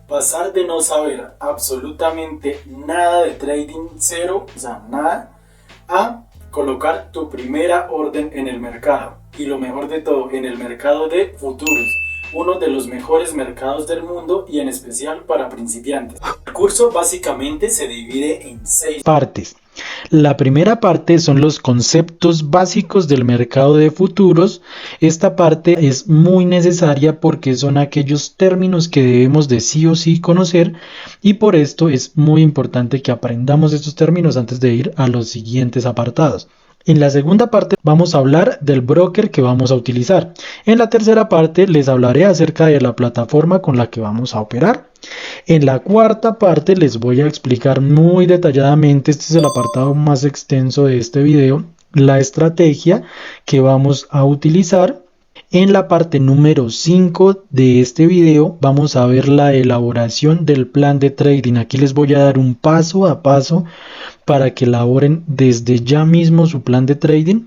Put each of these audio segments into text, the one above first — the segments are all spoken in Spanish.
pasar de no saber absolutamente nada de trading, cero, o sea, nada, a colocar tu primera orden en el mercado. Y lo mejor de todo, en el mercado de futuros, uno de los mejores mercados del mundo y en especial para principiantes. El curso básicamente se divide en 6 partes. La primera parte son los conceptos básicos del mercado de futuros. Esta parte es muy necesaria porque son aquellos términos que debemos de sí o sí conocer, y por esto es muy importante que aprendamos estos términos antes de ir a los siguientes apartados. En la segunda parte vamos a hablar del broker que vamos a utilizar. En la tercera parte les hablaré acerca de la plataforma con la que vamos a operar. En la cuarta parte les voy a explicar muy detalladamente, este es el apartado más extenso de este video, la estrategia que vamos a utilizar. En la parte número 5 de este video vamos a ver la elaboración del plan de trading. Aquí les voy a dar un paso a paso para que elaboren desde ya mismo su plan de trading,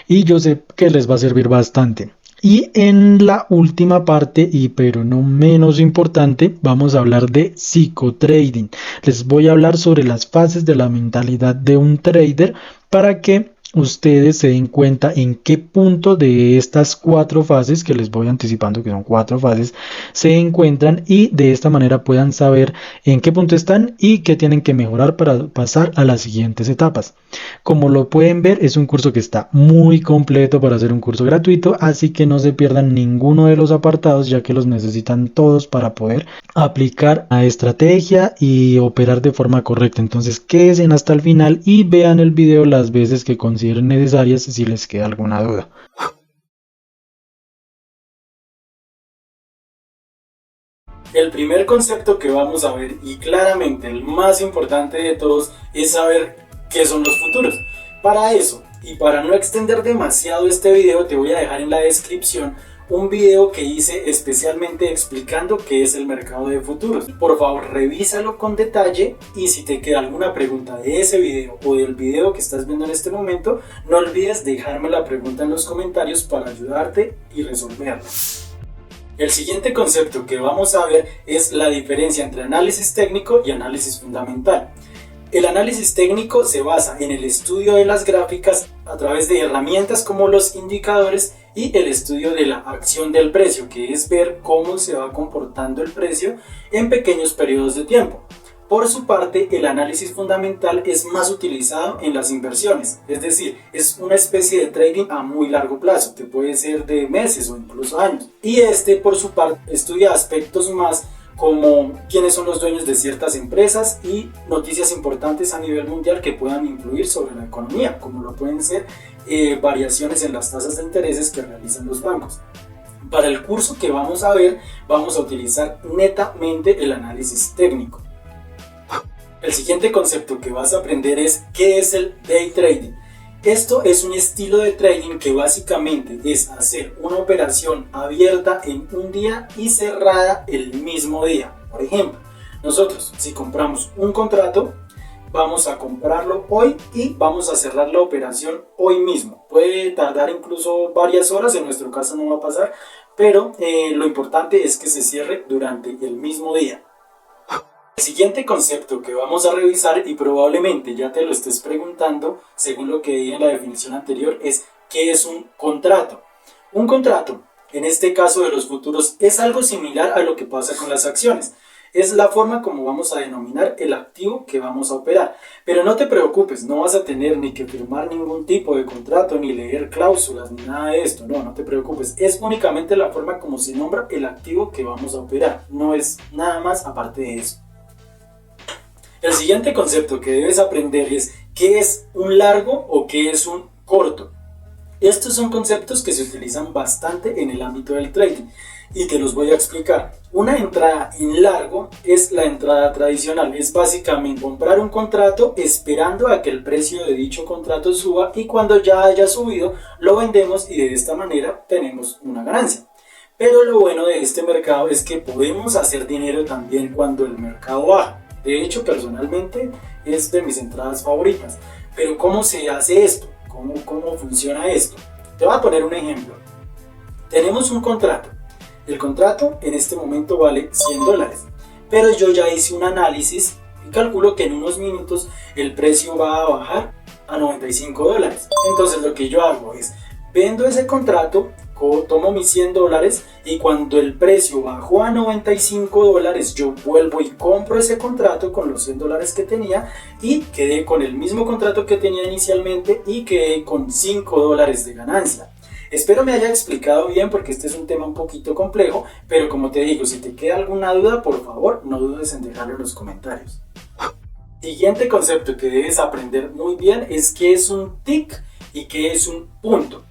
y yo sé que les va a servir bastante. Y en la última parte, y pero no menos importante, vamos a hablar de psicotrading. Les voy a hablar sobre las fases de la mentalidad de un trader para que ustedes se den cuenta en qué punto de estas 4 fases, que les voy anticipando que son 4 fases, se encuentran, y de esta manera puedan saber en qué punto están y qué tienen que mejorar para pasar a las siguientes etapas. Como lo pueden ver, es un curso que está muy completo para ser un curso gratuito, así que no se pierdan ninguno de los apartados, ya que los necesitan todos para poder aplicar la estrategia y operar de forma correcta. Entonces quédense hasta el final y vean el video las veces que consideren necesarias si les queda alguna duda. El primer concepto que vamos a ver, y claramente el más importante de todos, es saber qué son los futuros. Para eso, y para no extender demasiado este video, te voy a dejar en la descripción un video que hice especialmente explicando qué es el mercado de futuros. Por favor, revísalo con detalle, y si te queda alguna pregunta de ese video o del video que estás viendo en este momento, no olvides dejarme la pregunta en los comentarios para ayudarte y resolverla. El siguiente concepto que vamos a ver es la diferencia entre análisis técnico y análisis fundamental. El análisis técnico se basa en el estudio de las gráficas a través de herramientas como los indicadores y el estudio de la acción del precio, que es ver cómo se va comportando el precio en pequeños periodos de tiempo. Por su parte, el análisis fundamental es más utilizado en las inversiones, es decir, es una especie de trading a muy largo plazo, que puede ser de meses o incluso años. Y por su parte, estudia aspectos más como quiénes son los dueños de ciertas empresas y noticias importantes a nivel mundial que puedan influir sobre la economía, como lo pueden ser variaciones en las tasas de intereses que realizan los bancos. Para el curso que vamos a ver, vamos a utilizar netamente el análisis técnico. El siguiente concepto que vas a aprender es qué es el day trading. Esto es un estilo de trading que básicamente es hacer una operación abierta en un día y cerrada el mismo día. Por ejemplo, nosotros si compramos un contrato, vamos a comprarlo hoy y vamos a cerrar la operación hoy mismo. Puede tardar incluso varias horas, en nuestro caso no va a pasar, pero lo importante es que se cierre durante el mismo día. El siguiente concepto que vamos a revisar, y probablemente ya te lo estés preguntando según lo que dije en la definición anterior, es ¿qué es un contrato? Un contrato, en este caso de los futuros, es algo similar a lo que pasa con las acciones. Es la forma como vamos a denominar el activo que vamos a operar. Pero no te preocupes, no vas a tener ni que firmar ningún tipo de contrato, ni leer cláusulas, ni nada de esto. No te preocupes. Es únicamente la forma como se nombra el activo que vamos a operar. No es nada más aparte de eso. El siguiente concepto que debes aprender es qué es un largo o qué es un corto. Estos son conceptos que se utilizan bastante en el ámbito del trading y te los voy a explicar. Una entrada en largo es la entrada tradicional, es básicamente comprar un contrato esperando a que el precio de dicho contrato suba, y cuando ya haya subido lo vendemos y de esta manera tenemos una ganancia. Pero lo bueno de este mercado es que podemos hacer dinero también cuando el mercado baja. De hecho, personalmente es de mis entradas favoritas. Pero ¿cómo se hace esto? ¿Cómo funciona esto? Te voy a poner un ejemplo. Tenemos un contrato. El contrato en este momento vale $100. pero yo ya hice un análisis y calculo que en unos minutos el precio va a bajar a $95. Entonces lo que yo hago es, vendo ese contrato, tomo mis $100 y cuando el precio bajó a $95 yo vuelvo y compro ese contrato con los $100 que tenía y quedé con el mismo contrato que tenía inicialmente y quedé con $5 de ganancia. Espero me haya explicado bien porque este es un tema un poquito complejo, pero como te digo, si te queda alguna duda, por favor no dudes en dejarlo en los comentarios. Siguiente concepto que debes aprender muy bien es qué es un tick y qué es un punto.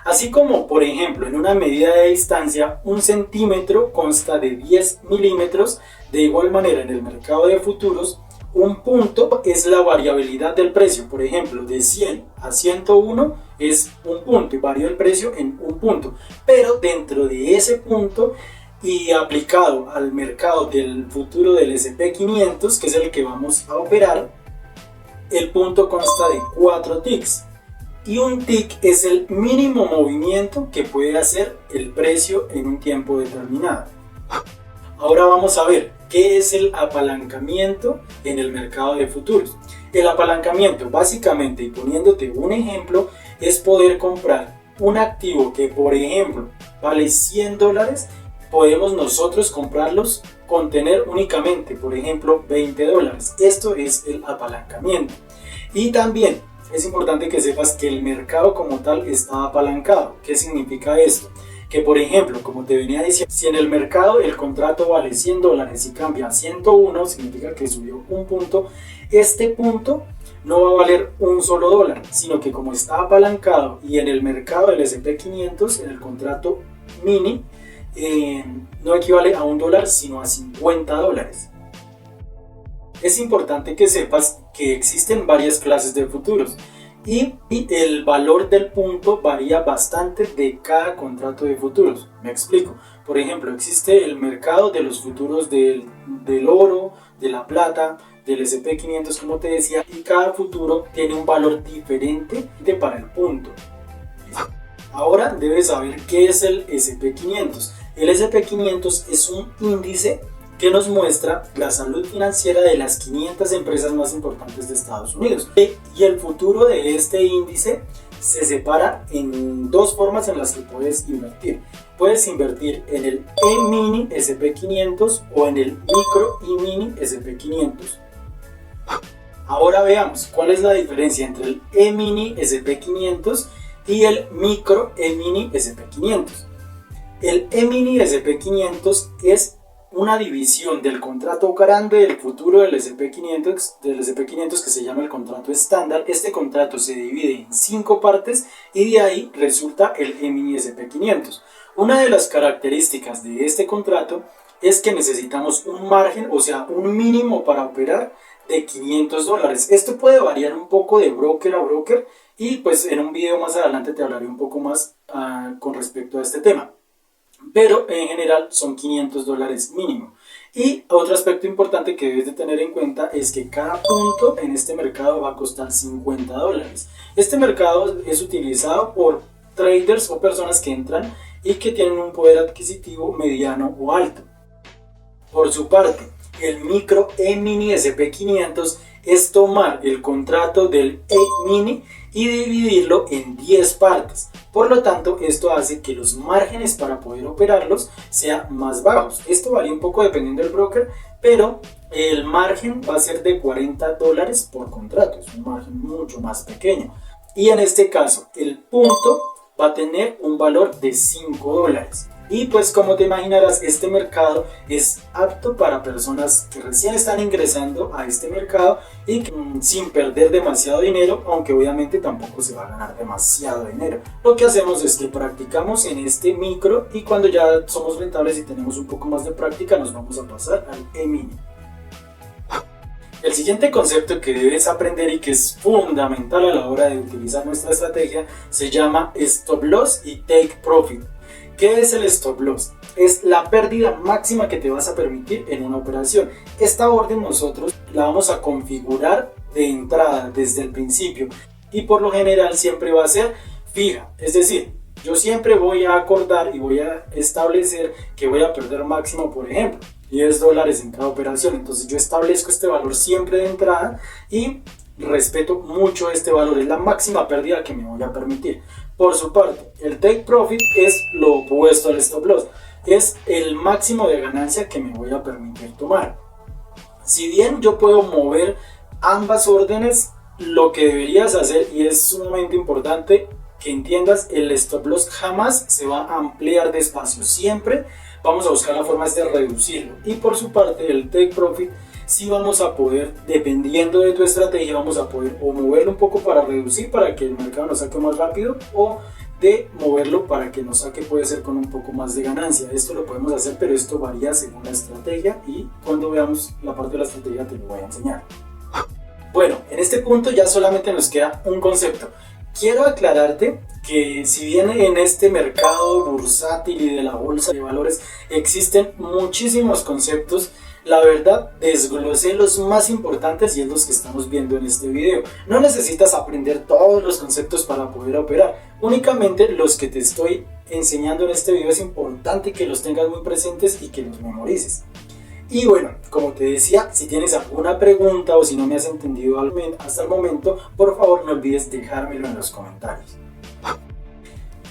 Así como, por ejemplo, en una medida de distancia, un centímetro consta de 10 milímetros, de igual manera en el mercado de futuros, un punto es la variabilidad del precio. Por ejemplo, de 100 a 101 es un punto y varía el precio en un punto. Pero dentro de ese punto y aplicado al mercado del futuro del S&P 500, que es el que vamos a operar, el punto consta de 4 ticks. Y un tick es el mínimo movimiento que puede hacer el precio en un tiempo determinado. Ahora vamos a ver qué es el apalancamiento en el mercado de futuros. El apalancamiento, básicamente, y poniéndote un ejemplo, es poder comprar un activo que, por ejemplo, vale $100, podemos nosotros comprarlos con tener únicamente, por ejemplo, $20. Esto es el apalancamiento. Y también es importante que sepas que el mercado como tal está apalancado. ¿Qué significa esto? Que, por ejemplo, como te venía diciendo, si en el mercado el contrato vale $100 y cambia a 101, significa que subió un punto. Este punto no va a valer un solo dólar, sino que como está apalancado y en el mercado del S&P 500, en el contrato mini, no equivale a $1, sino a $50. Es importante que sepas que existen varias clases de futuros y el valor del punto varía bastante de cada contrato de futuros. Me explico. Por ejemplo, existe el mercado de los futuros del oro, de la plata, del S&P 500, como te decía, y cada futuro tiene un valor diferente para el punto. Ahora debes saber qué es el S&P 500. El S&P 500 es un índice que nos muestra la salud financiera de las 500 empresas más importantes de Estados Unidos. Y el futuro de este índice se separa en dos formas en las que puedes invertir. Puedes invertir en el E-mini S&P 500 o en el micro E-mini S&P 500. Ahora veamos cuál es la diferencia entre el E-mini S&P 500 y el micro E-mini S&P 500. El E-mini S&P 500 es una división del contrato grande del futuro del S&P 500, que se llama el contrato estándar. Este contrato se divide en 5 partes y de ahí resulta el E-mini S&P 500. Una de las características de este contrato es que necesitamos un margen, o sea, un mínimo para operar de $500. Esto puede variar un poco de broker a broker y pues en un video más adelante te hablaré un poco más con respecto a este tema. Pero en general son $500 mínimo. Y otro aspecto importante que debes de tener en cuenta es que cada punto en este mercado va a costar $50. Este mercado es utilizado por traders o personas que entran y que tienen un poder adquisitivo mediano o alto. Por su parte, el micro E-mini S&P 500 es tomar el contrato del E-mini y dividirlo en 10 partes. Por lo tanto, esto hace que los márgenes para poder operarlos sean más bajos. Esto varía un poco dependiendo del broker, pero el margen va a ser de $40 por contrato. Es un margen mucho más pequeño. Y en este caso, el punto va a tener un valor de $5. Y pues como te imaginarás, este mercado es apto para personas que recién están ingresando a este mercado y sin perder demasiado dinero, aunque obviamente tampoco se va a ganar demasiado dinero. Lo que hacemos es que practicamos en este micro y cuando ya somos rentables y tenemos un poco más de práctica nos vamos a pasar al E-mini. El siguiente concepto que debes aprender y que es fundamental a la hora de utilizar nuestra estrategia se llama Stop Loss y Take Profit. ¿Qué es el stop loss? Es la pérdida máxima que te vas a permitir en una operación. Esta orden nosotros la vamos a configurar de entrada desde el principio y por lo general siempre va a ser fija. Es decir, yo siempre voy a acordar y voy a establecer que voy a perder máximo, por ejemplo, $10 en cada operación. Entonces yo establezco este valor siempre de entrada y respeto mucho este valor, es la máxima pérdida que me voy a permitir. Por su parte, el take profit es lo opuesto al stop loss, es el máximo de ganancia que me voy a permitir tomar. Si bien yo puedo mover ambas órdenes, lo que deberías hacer, y es sumamente importante que entiendas, el stop loss jamás se va a ampliar de espacio, siempre vamos a buscar la forma de reducirlo. Y por su parte, el take profit sí vamos a poder, dependiendo de tu estrategia, vamos a poder o moverlo un poco para reducir, para que el mercado nos saque más rápido, o de moverlo para que nos saque, puede ser con un poco más de ganancia. Esto lo podemos hacer, pero esto varía según la estrategia, y cuando veamos la parte de la estrategia te lo voy a enseñar. Bueno, en este punto ya solamente nos queda un concepto. Quiero aclararte que si bien en este mercado bursátil y de la bolsa de valores existen muchísimos conceptos, la verdad desglosé los más importantes y es los que estamos viendo en este video. No necesitas aprender todos los conceptos para poder operar, únicamente los que te estoy enseñando en este video es importante que los tengas muy presentes y que los memorices. Y bueno, como te decía, si tienes alguna pregunta o si no me has entendido hasta el momento, por favor no olvides dejármelo en los comentarios.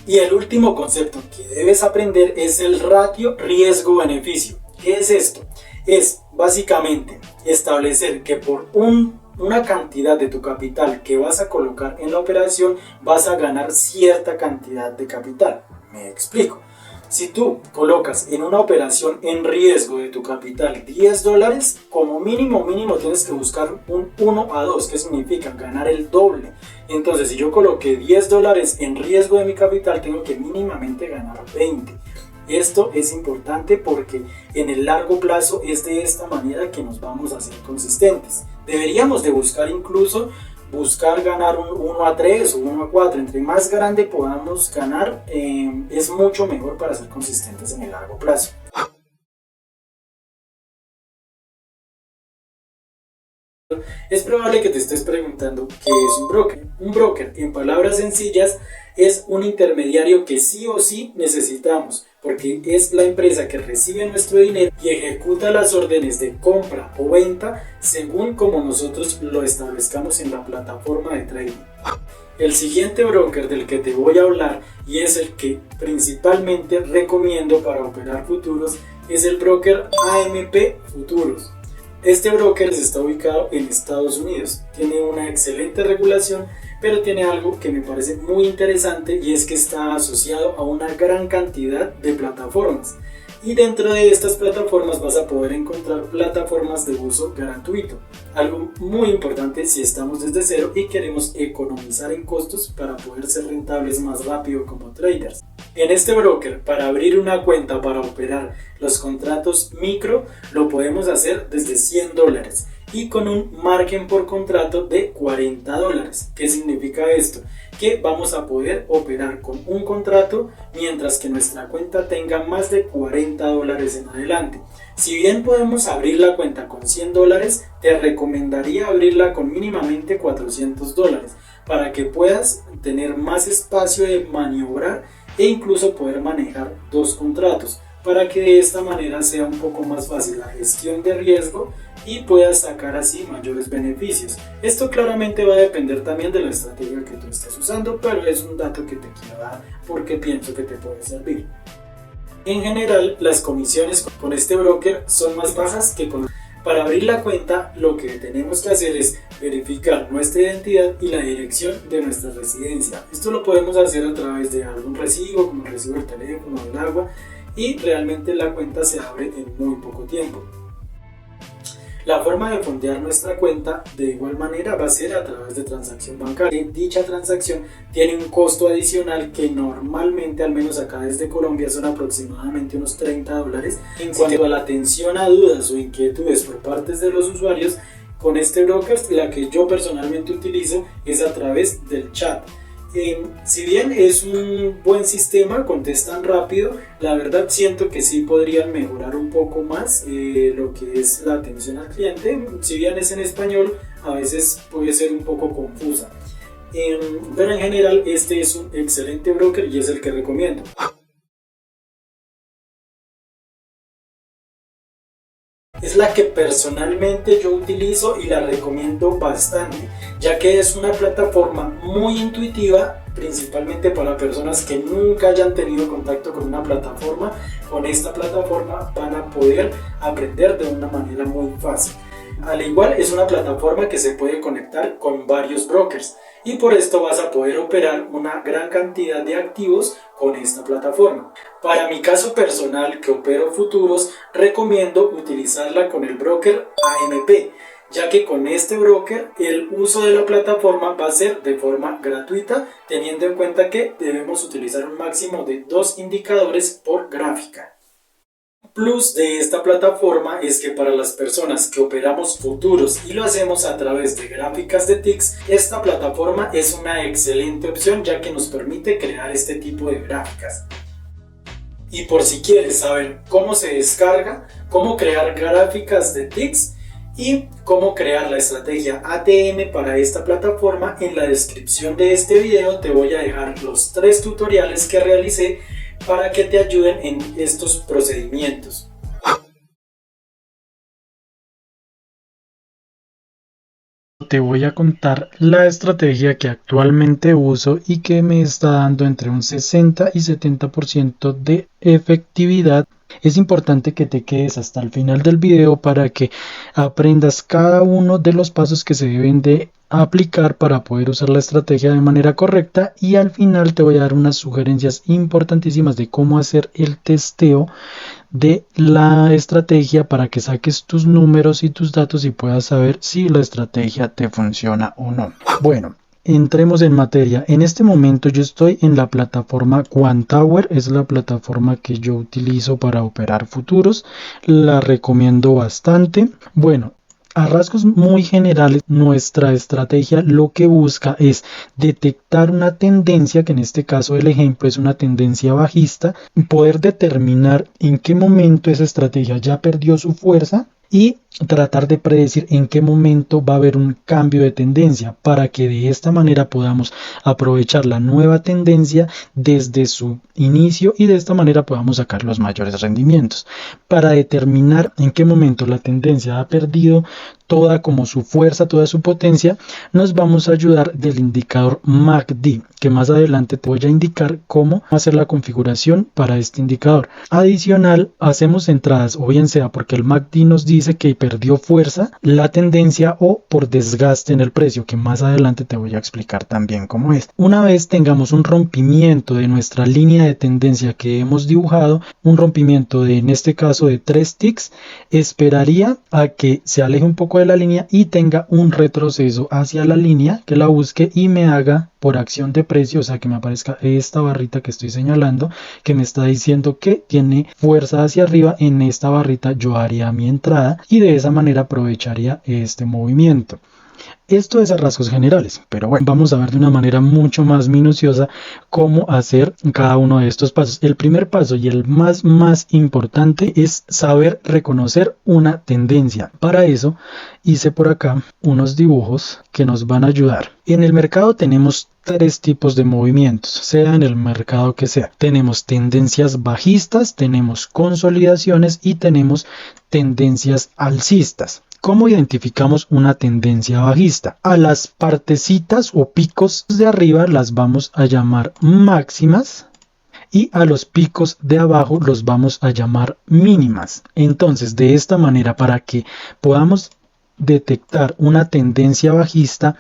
Y el último concepto que debes aprender es el ratio riesgo-beneficio. ¿Qué es esto? Es básicamente establecer que por una cantidad de tu capital que vas a colocar en la operación vas a ganar cierta cantidad de capital. Me explico. Si tú colocas en una operación en riesgo de tu capital $10, como mínimo tienes que buscar un 1 a 2, que significa ganar el doble. Entonces si yo coloqué $10 en riesgo de mi capital, tengo que mínimamente ganar 20. Esto es importante porque en el largo plazo es de esta manera que nos vamos a hacer consistentes. Deberíamos de buscar ganar un 1 a 3 o 1 a 4. Entre más grande podamos ganar, es mucho mejor para ser consistentes en el largo plazo. Es probable que te estés preguntando qué es un broker. Un broker, en palabras sencillas, es un intermediario que sí o sí necesitamos, porque es la empresa que recibe nuestro dinero y ejecuta las órdenes de compra o venta según como nosotros lo establezcamos en la plataforma de trading. El siguiente broker del que te voy a hablar, y es el que principalmente recomiendo para operar futuros, es el broker AMP Futuros. Este broker está ubicado en Estados Unidos, tiene una excelente regulación, pero tiene algo que me parece muy interesante, y es que está asociado a una gran cantidad de plataformas. Y dentro de estas plataformas vas a poder encontrar plataformas de uso gratuito, algo muy importante si estamos desde cero y queremos economizar en costos para poder ser rentables más rápido como traders. En este broker, para abrir una cuenta para operar los contratos micro, lo podemos hacer desde $100 y con un margen por contrato de $40. ¿Qué significa esto? Que vamos a poder operar con un contrato mientras que nuestra cuenta tenga más de $40 en adelante. Si bien podemos abrir la cuenta con $100, te recomendaría abrirla con mínimamente $400 para que puedas tener más espacio de maniobrar e incluso poder manejar dos contratos, para que de esta manera sea un poco más fácil la gestión de riesgo y puedas sacar así mayores beneficios. Esto claramente va a depender también de la estrategia que tú estés usando, pero es un dato que te quiero dar porque pienso que te puede servir. En general, las comisiones con este broker son más bajas que con... Para abrir la cuenta, lo que tenemos que hacer es verificar nuestra identidad y la dirección de nuestra residencia. Esto lo podemos hacer a través de algún recibo, como el recibo del teléfono o del agua, y realmente la cuenta se abre en muy poco tiempo. La forma de fondear nuestra cuenta de igual manera va a ser a través de transacción bancaria. Dicha transacción tiene un costo adicional que normalmente, al menos acá desde Colombia, son aproximadamente unos $30. En cuanto a la atención a dudas o inquietudes por parte de los usuarios, con este broker, la que yo personalmente utilizo es a través del chat. Si bien es un buen sistema, contestan rápido, la verdad siento que sí podrían mejorar un poco más lo que es la atención al cliente. Si bien es en español, a veces puede ser un poco confusa, pero en general este es un excelente broker y es el que recomiendo. es la que personalmente yo utilizo y la recomiendo bastante, ya que es una plataforma muy intuitiva, principalmente para personas que nunca hayan tenido contacto con una plataforma. Con esta plataforma van a poder aprender de una manera muy fácil. Al igual, es una plataforma que se puede conectar con varios brokers y por esto vas a poder operar una gran cantidad de activos con esta plataforma. Para mi caso personal, que opero futuros, recomiendo utilizarla con el broker AMP, ya que con este broker el uso de la plataforma va a ser de forma gratuita, teniendo en cuenta que debemos utilizar un máximo de 2 indicadores por gráfica. Plus de esta plataforma es que para las personas que operamos futuros y lo hacemos a través de gráficas de ticks, esta plataforma es una excelente opción, ya que nos permite crear este tipo de gráficas. Y por si quieres saber cómo se descarga, cómo crear gráficas de ticks y cómo crear la estrategia ATM para esta plataforma, en la descripción de este video te voy a dejar los 3 tutoriales que realicé para que te ayuden en estos procedimientos. Te voy a contar la estrategia que actualmente uso y que me está dando entre un 60 y 70% de efectividad. Es importante que te quedes hasta el final del video para que aprendas cada uno de los pasos que se deben de aplicar para poder usar la estrategia de manera correcta, y al final te voy a dar unas sugerencias importantísimas de cómo hacer el testeo de la estrategia para que saques tus números y tus datos y puedas saber si la estrategia te funciona o no. Bueno, entremos en materia. En este momento yo estoy en la plataforma Quantower, es la plataforma que yo utilizo para operar futuros, la recomiendo bastante. Bueno, a rasgos muy generales, nuestra estrategia lo que busca es detectar una tendencia, que en este caso el ejemplo es una tendencia bajista, poder determinar en qué momento esa estrategia ya perdió su fuerza y tratar de predecir en qué momento va a haber un cambio de tendencia, para que de esta manera podamos aprovechar la nueva tendencia desde su inicio y de esta manera podamos sacar los mayores rendimientos. Para determinar en qué momento la tendencia ha perdido toda como su fuerza, toda su potencia, nos vamos a ayudar del indicador MACD, que más adelante te voy a indicar cómo hacer la configuración para este indicador. Adicional, hacemos entradas o bien sea porque el MACD nos dice que perdió fuerza la tendencia o por desgaste en el precio, que más adelante te voy a explicar también cómo es. Una vez tengamos un rompimiento de nuestra línea de tendencia que hemos dibujado, un rompimiento de, en este caso, de 3 ticks, esperaría a que se aleje un poco de la línea y tenga un retroceso hacia la línea, que la busque y me haga por acción de precio, o sea que me aparezca esta barrita que estoy señalando, que me está diciendo que tiene fuerza hacia arriba. En esta barrita yo haría mi entrada y de esa manera aprovecharía este movimiento. Esto es a rasgos generales, pero bueno, vamos a ver de una manera mucho más minuciosa cómo hacer cada uno de estos pasos. El primer paso y el más importante es saber reconocer una tendencia. Para eso hice por acá unos dibujos que nos van a ayudar. En el mercado tenemos 3 tipos de movimientos, sea en el mercado que sea. Tenemos tendencias bajistas, tenemos consolidaciones y tenemos tendencias alcistas. ¿Cómo identificamos una tendencia bajista? A las partecitas o picos de arriba las vamos a llamar máximas y a los picos de abajo los vamos a llamar mínimas. Entonces, de esta manera, para que podamos detectar una tendencia bajista,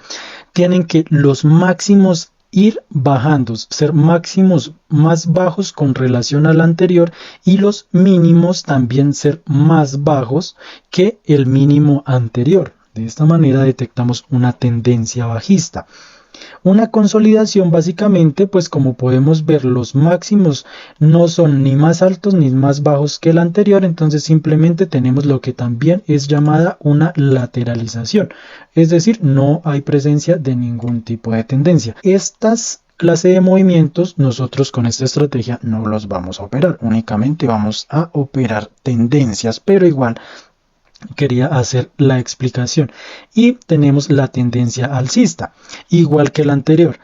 tienen que los máximos ir bajando, ser máximos más bajos con relación al anterior y los mínimos también ser más bajos que el mínimo anterior. De esta manera detectamos una tendencia bajista. Una consolidación, básicamente, pues como podemos ver, los máximos no son ni más altos ni más bajos que el anterior, entonces simplemente tenemos lo que también es llamada una lateralización, es decir, no hay presencia de ningún tipo de tendencia. Estas clase de movimientos nosotros con esta estrategia no los vamos a operar, únicamente vamos a operar tendencias, pero igual quería hacer la explicación. Y tenemos la tendencia alcista, igual que la anterior.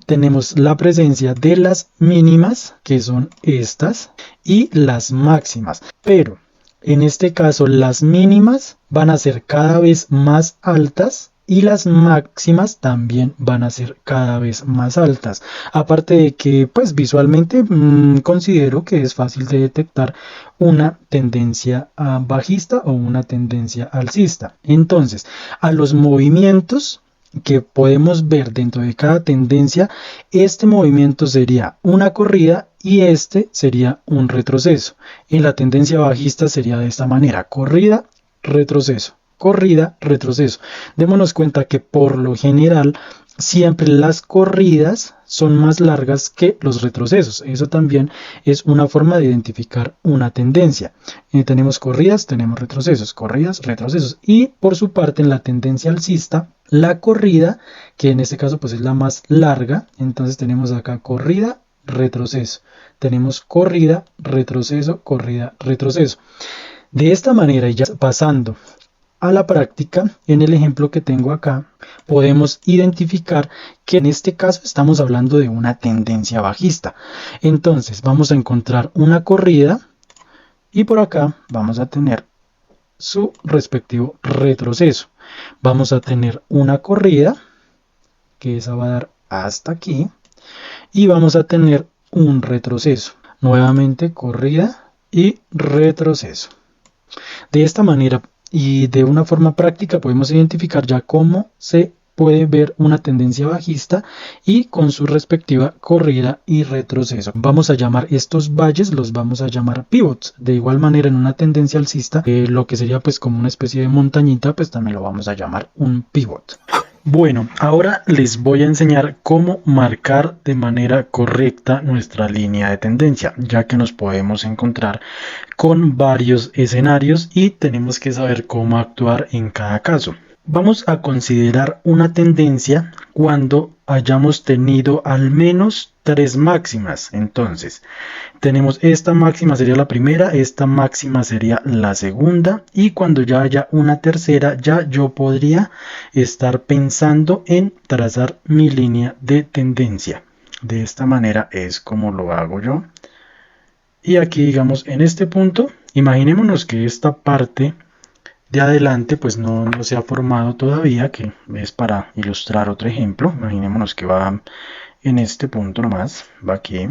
Tenemos la presencia de las mínimas, que son estas, y las máximas. Pero En este caso, las mínimas van a ser cada vez más altas y las máximas también van a ser cada vez más altas. Aparte de que, pues visualmente considero que es fácil de detectar una tendencia bajista o una tendencia alcista. Entonces, a los movimientos que podemos ver dentro de cada tendencia, este movimiento sería una corrida y este sería un retroceso. En la tendencia bajista sería de esta manera: corrida, retroceso, corrida, retroceso. Démonos cuenta que por lo general siempre las corridas son más largas que los retrocesos. Eso también es una forma de identificar una tendencia. Tenemos corridas, tenemos retrocesos, corridas, retrocesos. Y por su parte, en la tendencia alcista, la corrida, que en este caso pues es la más larga, entonces tenemos acá corrida, retroceso. Tenemos corrida, retroceso, corrida, retroceso. De esta manera, y ya pasando a la práctica, en el ejemplo que tengo acá, podemos identificar que en este caso estamos hablando de una tendencia bajista. Entonces vamos a encontrar una corrida y por acá vamos a tener su respectivo retroceso. Vamos a tener una corrida, que esa va a dar hasta aquí, y vamos a tener un retroceso. Nuevamente corrida y retroceso. De esta manera y de una forma práctica podemos identificar ya cómo se puede ver una tendencia bajista y con su respectiva corrida y retroceso. Vamos a llamar estos valles, los vamos a llamar pivots. De igual manera, en una tendencia alcista, lo que sería pues como una especie de montañita, pues también lo vamos a llamar un pivot. Bueno, ahora les voy a enseñar cómo marcar de manera correcta nuestra línea de tendencia, ya que nos podemos encontrar con varios escenarios y tenemos que saber cómo actuar en cada caso. Vamos a considerar una tendencia cuando hayamos tenido al menos 3 máximas. Entonces, tenemos esta máxima sería la primera, esta máxima sería la segunda, y cuando ya haya una tercera, ya yo podría estar pensando en trazar mi línea de tendencia. De esta manera es como lo hago yo. Y aquí, digamos, en este punto, imaginémonos que esta parte de adelante pues no se ha formado todavía, que es para ilustrar otro ejemplo. Imaginémonos que va en este punto nomás, va aquí.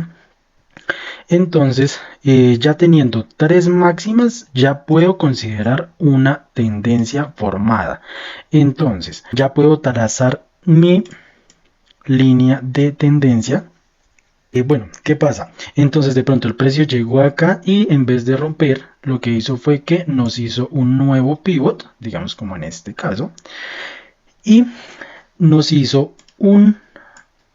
Entonces, ya teniendo 3 máximas, ya puedo considerar una tendencia formada. Entonces, ya puedo trazar mi línea de tendencia. Bueno, ¿qué pasa? Entonces de pronto el precio llegó acá y en vez de romper, lo que hizo fue que nos hizo un nuevo pivot, digamos como en este caso, y nos hizo un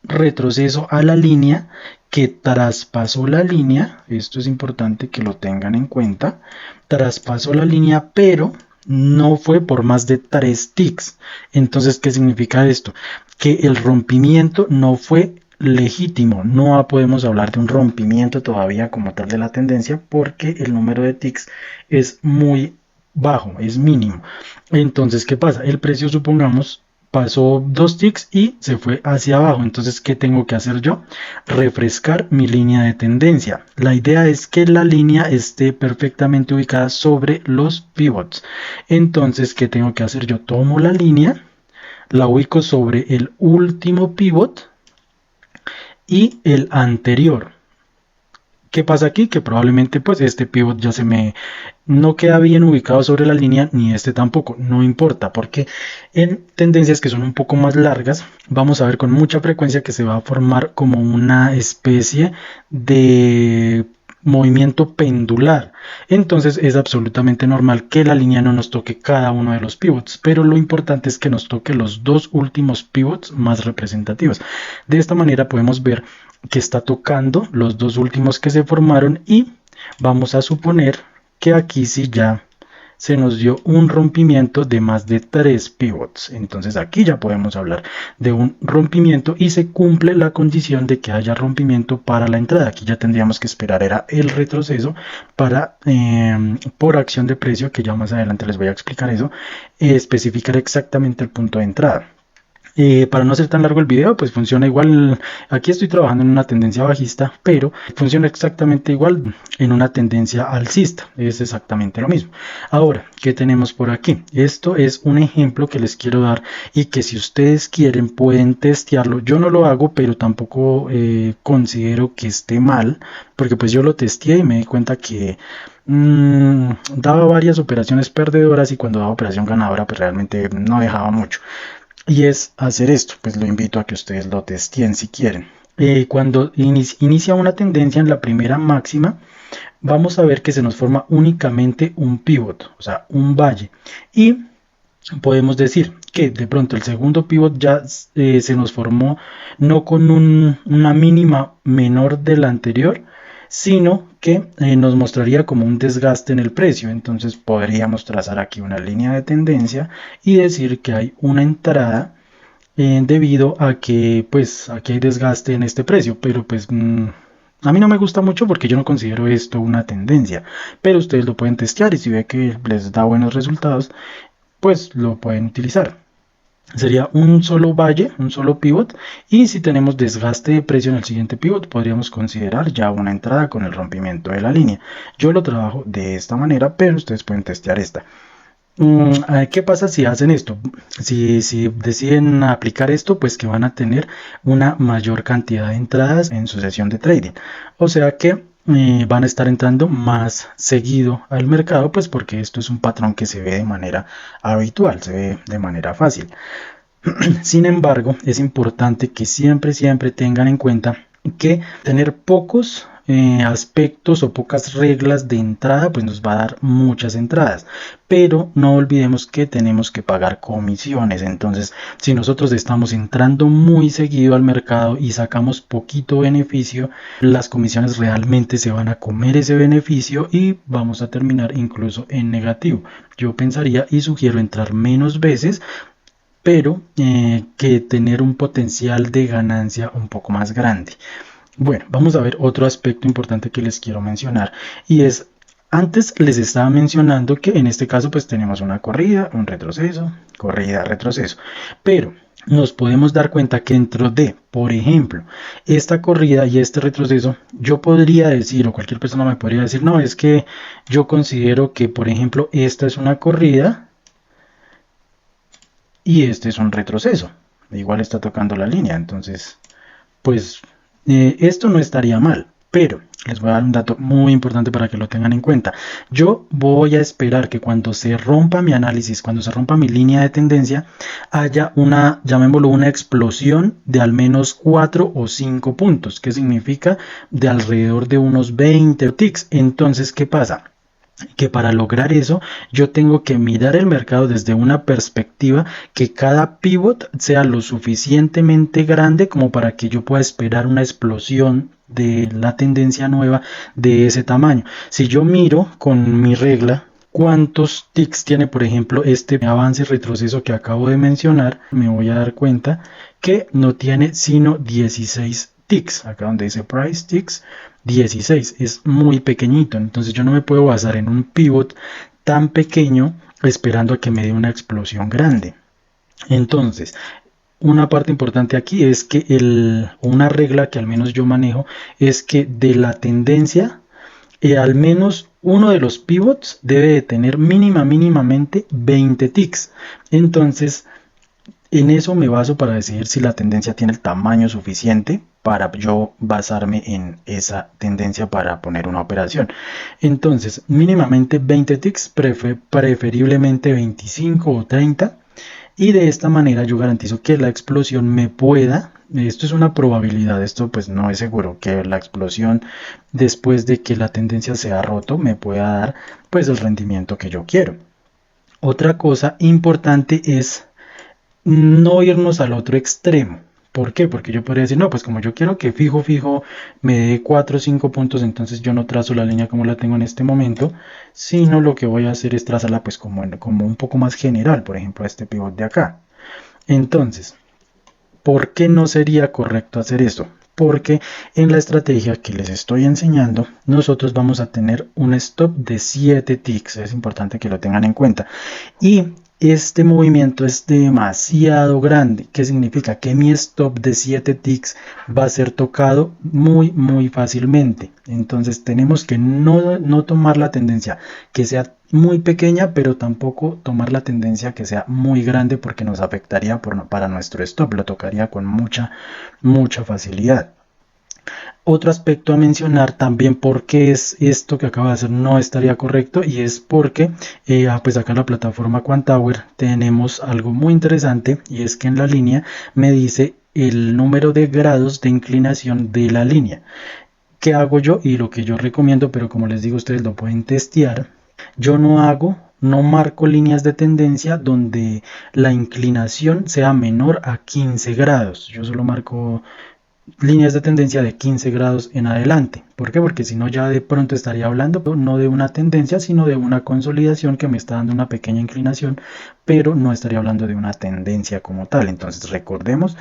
retroceso a la línea que traspasó la línea. Esto es importante que lo tengan en cuenta. Traspasó la línea, pero no fue por más de 3 ticks. Entonces, ¿qué significa esto? Que el rompimiento no fue legítimo. No podemos hablar de un rompimiento todavía como tal de la tendencia, porque el número de ticks es muy bajo, es mínimo. Entonces, ¿qué pasa? El precio, supongamos, pasó 2 ticks y se fue hacia abajo. Entonces, ¿qué tengo que hacer yo? Refrescar mi línea de tendencia. La idea es que la línea esté perfectamente ubicada sobre los pivots. Entonces, ¿qué tengo que hacer? Yo tomo la línea, la ubico sobre el último pivot y el anterior. ¿Qué pasa aquí? Que probablemente pues este pivot ya no queda bien ubicado sobre la línea, ni este tampoco. No importa, porque en tendencias que son un poco más largas, vamos a ver con mucha frecuencia que se va a formar como una especie de movimiento pendular. Entonces es absolutamente normal que la línea no nos toque cada uno de los pivots, pero lo importante es que nos toque los 2 últimos pivots más representativos. De esta manera podemos ver que está tocando los 2 últimos que se formaron, y vamos a suponer que aquí sí ya se nos dio un rompimiento de más de 3 pivots. Entonces aquí ya podemos hablar de un rompimiento y se cumple la condición de que haya rompimiento para la entrada. Aquí ya tendríamos que esperar era el retroceso para, por acción de precio, que ya más adelante les voy a explicar eso, especificar exactamente el punto de entrada. Para no hacer tan largo el video, pues funciona igual. Aquí estoy trabajando en una tendencia bajista, pero funciona exactamente igual en una tendencia alcista. Es exactamente lo mismo. Ahora, ¿qué tenemos por aquí? Esto es un ejemplo que les quiero dar y que si ustedes quieren pueden testearlo. Yo no lo hago, pero tampoco considero que esté mal, porque pues yo lo testé y me di cuenta que daba varias operaciones perdedoras y cuando daba operación ganadora pues realmente no dejaba mucho. Y es hacer esto, pues lo invito a que ustedes lo testeen si quieren. Cuando inicia una tendencia en la primera máxima, vamos a ver que se nos forma únicamente un pivot, o sea, un valle. Y podemos decir que de pronto el segundo pivot ya se nos formó no con una mínima menor de la anterior, sino que nos mostraría como un desgaste en el precio. Entonces podríamos trazar aquí una línea de tendencia y decir que hay una entrada debido a que pues aquí hay desgaste en este precio, pero pues a mí no me gusta mucho porque yo no considero esto una tendencia, pero ustedes lo pueden testear y si ve que les da buenos resultados, pues lo pueden utilizar. Sería un solo valle, un solo pivot, y si tenemos desgaste de precio en el siguiente pivot podríamos considerar ya una entrada con el rompimiento de la línea. Yo lo trabajo de esta manera, pero ustedes pueden testear esta. ¿Qué pasa si hacen esto? Si deciden aplicar esto, pues que van a tener una mayor cantidad de entradas en su sesión de trading. O sea que van a estar entrando más seguido al mercado, pues porque esto es un patrón que se ve de manera habitual, se ve de manera fácil. Sin embargo, es importante que siempre tengan en cuenta que tener pocos aspectos o pocas reglas de entrada pues nos va a dar muchas entradas, pero no olvidemos que tenemos que pagar comisiones. Entonces si nosotros estamos entrando muy seguido al mercado y sacamos poquito beneficio, las comisiones realmente se van a comer ese beneficio y vamos a terminar incluso en negativo. Yo pensaría y sugiero entrar menos veces, pero que tener un potencial de ganancia un poco más grande. Bueno, vamos a ver otro aspecto importante que les quiero mencionar y es, antes les estaba mencionando que en este caso pues tenemos una corrida, un retroceso, corrida, retroceso, pero nos podemos dar cuenta que dentro de, por ejemplo, esta corrida y este retroceso, yo podría decir, o cualquier persona me podría decir, no, es que yo considero que, por ejemplo, esta es una corrida y este es un retroceso. Igual está tocando la línea, entonces, pues esto no estaría mal, pero les voy a dar un dato muy importante para que lo tengan en cuenta. Yo voy a esperar que cuando se rompa mi análisis, cuando se rompa mi línea de tendencia, haya una, llamémoslo, una explosión de al menos 4 o 5 puntos, que significa de alrededor de unos 20 ticks. Entonces, ¿qué pasa? Que para lograr eso yo tengo que mirar el mercado desde una perspectiva que cada pivot sea lo suficientemente grande como para que yo pueda esperar una explosión de la tendencia nueva de ese tamaño. Si yo miro con mi regla cuántos ticks tiene, por ejemplo, este avance y retroceso que acabo de mencionar, me voy a dar cuenta que no tiene sino 16 ticks, acá donde dice price ticks, 16, es muy pequeñito. Entonces yo no me puedo basar en un pivot tan pequeño esperando a que me dé una explosión grande. Entonces una parte importante aquí es que una regla que al menos yo manejo es que de la tendencia al menos uno de los pivots debe de tener mínimamente 20 ticks. Entonces en eso me baso para decidir si la tendencia tiene el tamaño suficiente para yo basarme en esa tendencia para poner una operación. Entonces, mínimamente 20 ticks, preferiblemente 25 o 30. Y de esta manera yo garantizo que la explosión me pueda, esto es una probabilidad, esto pues no es seguro, que la explosión después de que la tendencia se ha roto me pueda dar pues el rendimiento que yo quiero. Otra cosa importante es no irnos al otro extremo. ¿Por qué? Porque yo podría decir, no, pues como yo quiero que fijo me dé 4 o 5 puntos, entonces yo no trazo la línea como la tengo en este momento, sino lo que voy a hacer es trazarla pues como un poco más general, por ejemplo este pivot de acá. Entonces, ¿por qué no sería correcto hacer esto? Porque en la estrategia que les estoy enseñando, nosotros vamos a tener un stop de 7 ticks, es importante que lo tengan en cuenta. Y este movimiento es demasiado grande. ¿Qué significa? Que mi stop de 7 ticks va a ser tocado muy fácilmente. Entonces tenemos que no tomar la tendencia que sea muy pequeña, pero tampoco tomar la tendencia que sea muy grande, porque nos afectaría para nuestro stop. Lo tocaría con mucha facilidad. Otro aspecto a mencionar también, porque es esto que acabo de hacer no estaría correcto, y es porque pues acá en la plataforma Quantower tenemos algo muy interesante, y es que en la línea me dice el número de grados de inclinación de la línea. ¿Qué hago yo? Y lo que yo recomiendo, pero como les digo, ustedes lo pueden testear. Yo no marco líneas de tendencia donde la inclinación sea menor a 15 grados. Yo solo marco líneas de tendencia de 15 grados en adelante. ¿Por qué? Porque si no, ya de pronto estaría hablando no de una tendencia, sino de una consolidación que me está dando una pequeña inclinación, pero no estaría hablando de una tendencia como tal. Entonces recordemos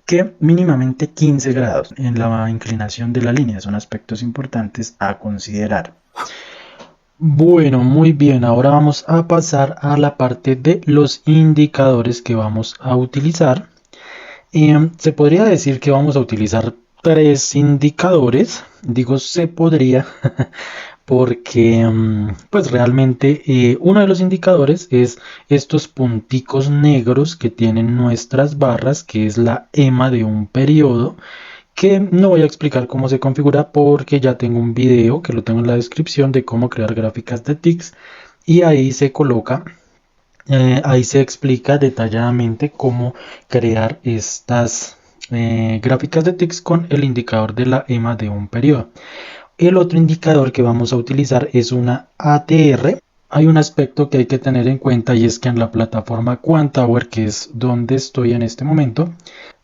que mínimamente 15 grados en la inclinación de la línea son aspectos importantes a considerar. Bueno, muy bien, ahora vamos a pasar a la parte de los indicadores que vamos a utilizar. Se podría decir que vamos a utilizar 3 indicadores. Digo se podría porque pues realmente uno de los indicadores es estos punticos negros que tienen nuestras barras, que es la EMA de un periodo, que no voy a explicar cómo se configura porque ya tengo un video que lo tengo en la descripción de cómo crear gráficas de ticks, y ahí se coloca. Ahí se explica detalladamente cómo crear estas gráficas de ticks con el indicador de la EMA de un periodo. El otro indicador que vamos a utilizar es una ATR. Hay un aspecto que hay que tener en cuenta, y es que en la plataforma Quantower, que es donde estoy en este momento,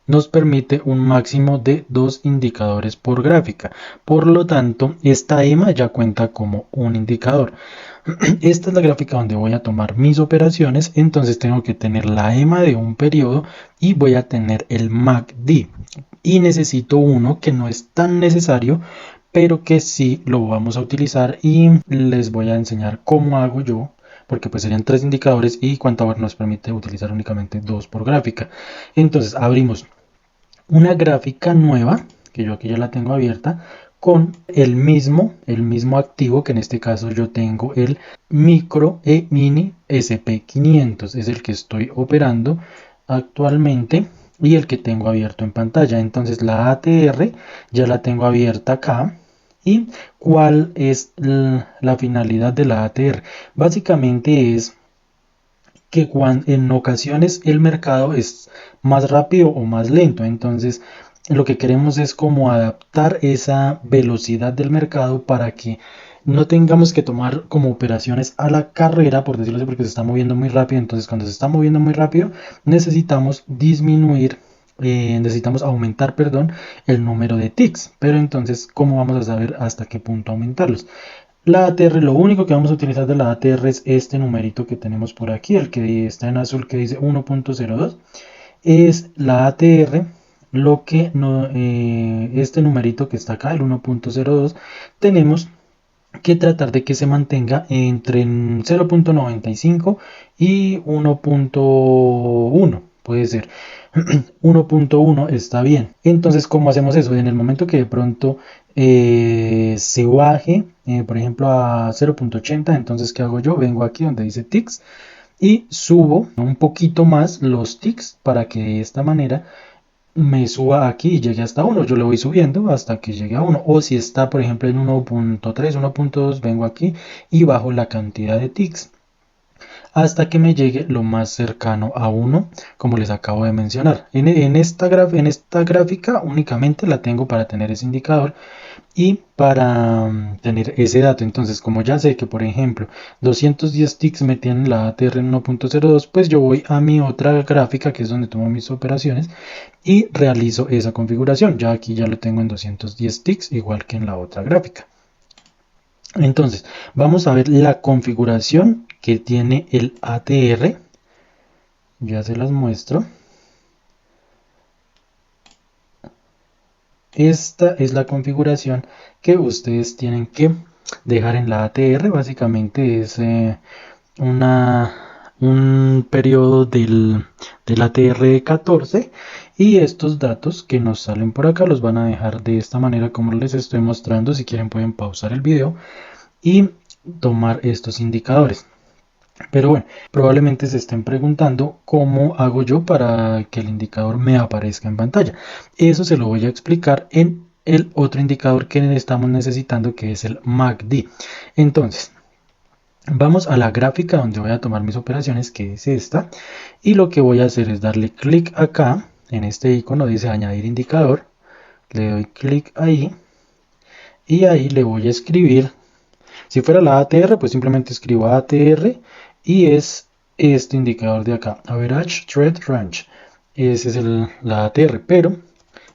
nos permite un máximo de 2 indicadores por gráfica. Por lo tanto, esta EMA ya cuenta como un indicador. Esta es la gráfica donde voy a tomar mis operaciones, entonces tengo que tener la EMA de un periodo y voy a tener el MACD. Y necesito uno que no es tan necesario, pero que sí lo vamos a utilizar, y les voy a enseñar cómo hago yo, porque pues serían 3 indicadores y Quantower nos permite utilizar únicamente 2 por gráfica. Entonces abrimos una gráfica nueva, que yo aquí ya la tengo abierta, con el mismo activo, que en este caso yo tengo el micro mini SP500, es el que estoy operando actualmente y el que tengo abierto en pantalla. Entonces la ATR ya la tengo abierta acá. ¿Y cuál es la finalidad de la ATR? Básicamente es que en ocasiones el mercado es más rápido o más lento. Entonces lo que queremos es como adaptar esa velocidad del mercado para que no tengamos que tomar como operaciones a la carrera, por decirlo así, porque se está moviendo muy rápido. Entonces cuando se está moviendo muy rápido necesitamos disminuir, necesitamos aumentar, perdón, el número de ticks. Pero entonces, ¿cómo vamos a saber hasta qué punto aumentarlos? La ATR, lo único que vamos a utilizar de la ATR es este numerito que tenemos por aquí, el que está en azul, que dice 1.02. Es la ATR. Lo que no, este numerito que está acá, el 1.02, tenemos que tratar de que se mantenga entre 0.95 y 1.1, puede ser. 1.1 está bien. Entonces, ¿cómo hacemos eso? En el momento que de pronto se baje, por ejemplo, a 0.80, entonces, ¿qué hago yo? Vengo aquí donde dice ticks y subo un poquito más los ticks para que de esta manera me suba aquí y llegue hasta 1. Yo le voy subiendo hasta que llegue a 1. O si está, por ejemplo, en 1.3, 1.2, vengo aquí y bajo la cantidad de ticks hasta que me llegue lo más cercano a 1, como les acabo de mencionar. En esta gráfica únicamente la tengo para tener ese indicador y para tener ese dato. Entonces, como ya sé que, por ejemplo, 210 ticks me tienen la ATR en 1.02, pues yo voy a mi otra gráfica, que es donde tomo mis operaciones, y realizo esa configuración. Ya aquí ya lo tengo en 210 ticks, igual que en la otra gráfica. Entonces, vamos a ver la configuración que tiene el ATR. Ya se las muestro. Esta es la configuración que ustedes tienen que dejar en la ATR. Básicamente es una un periodo del ATR de 14 y estos datos que nos salen por acá los van a dejar de esta manera como les estoy mostrando. Si quieren pueden pausar el video y tomar estos indicadores. Pero bueno, probablemente se estén preguntando cómo hago yo para que el indicador me aparezca en pantalla. Eso se lo voy a explicar en el otro indicador que estamos necesitando, que es el MACD. Entonces, vamos a la gráfica donde voy a tomar mis operaciones, que es esta. Y lo que voy a hacer es darle clic acá, en este icono dice añadir indicador. Le doy clic ahí y ahí le voy a escribir. Si fuera la ATR, pues simplemente escribo ATR y es este indicador de acá, Average Trend Range. Ese es la ATR, pero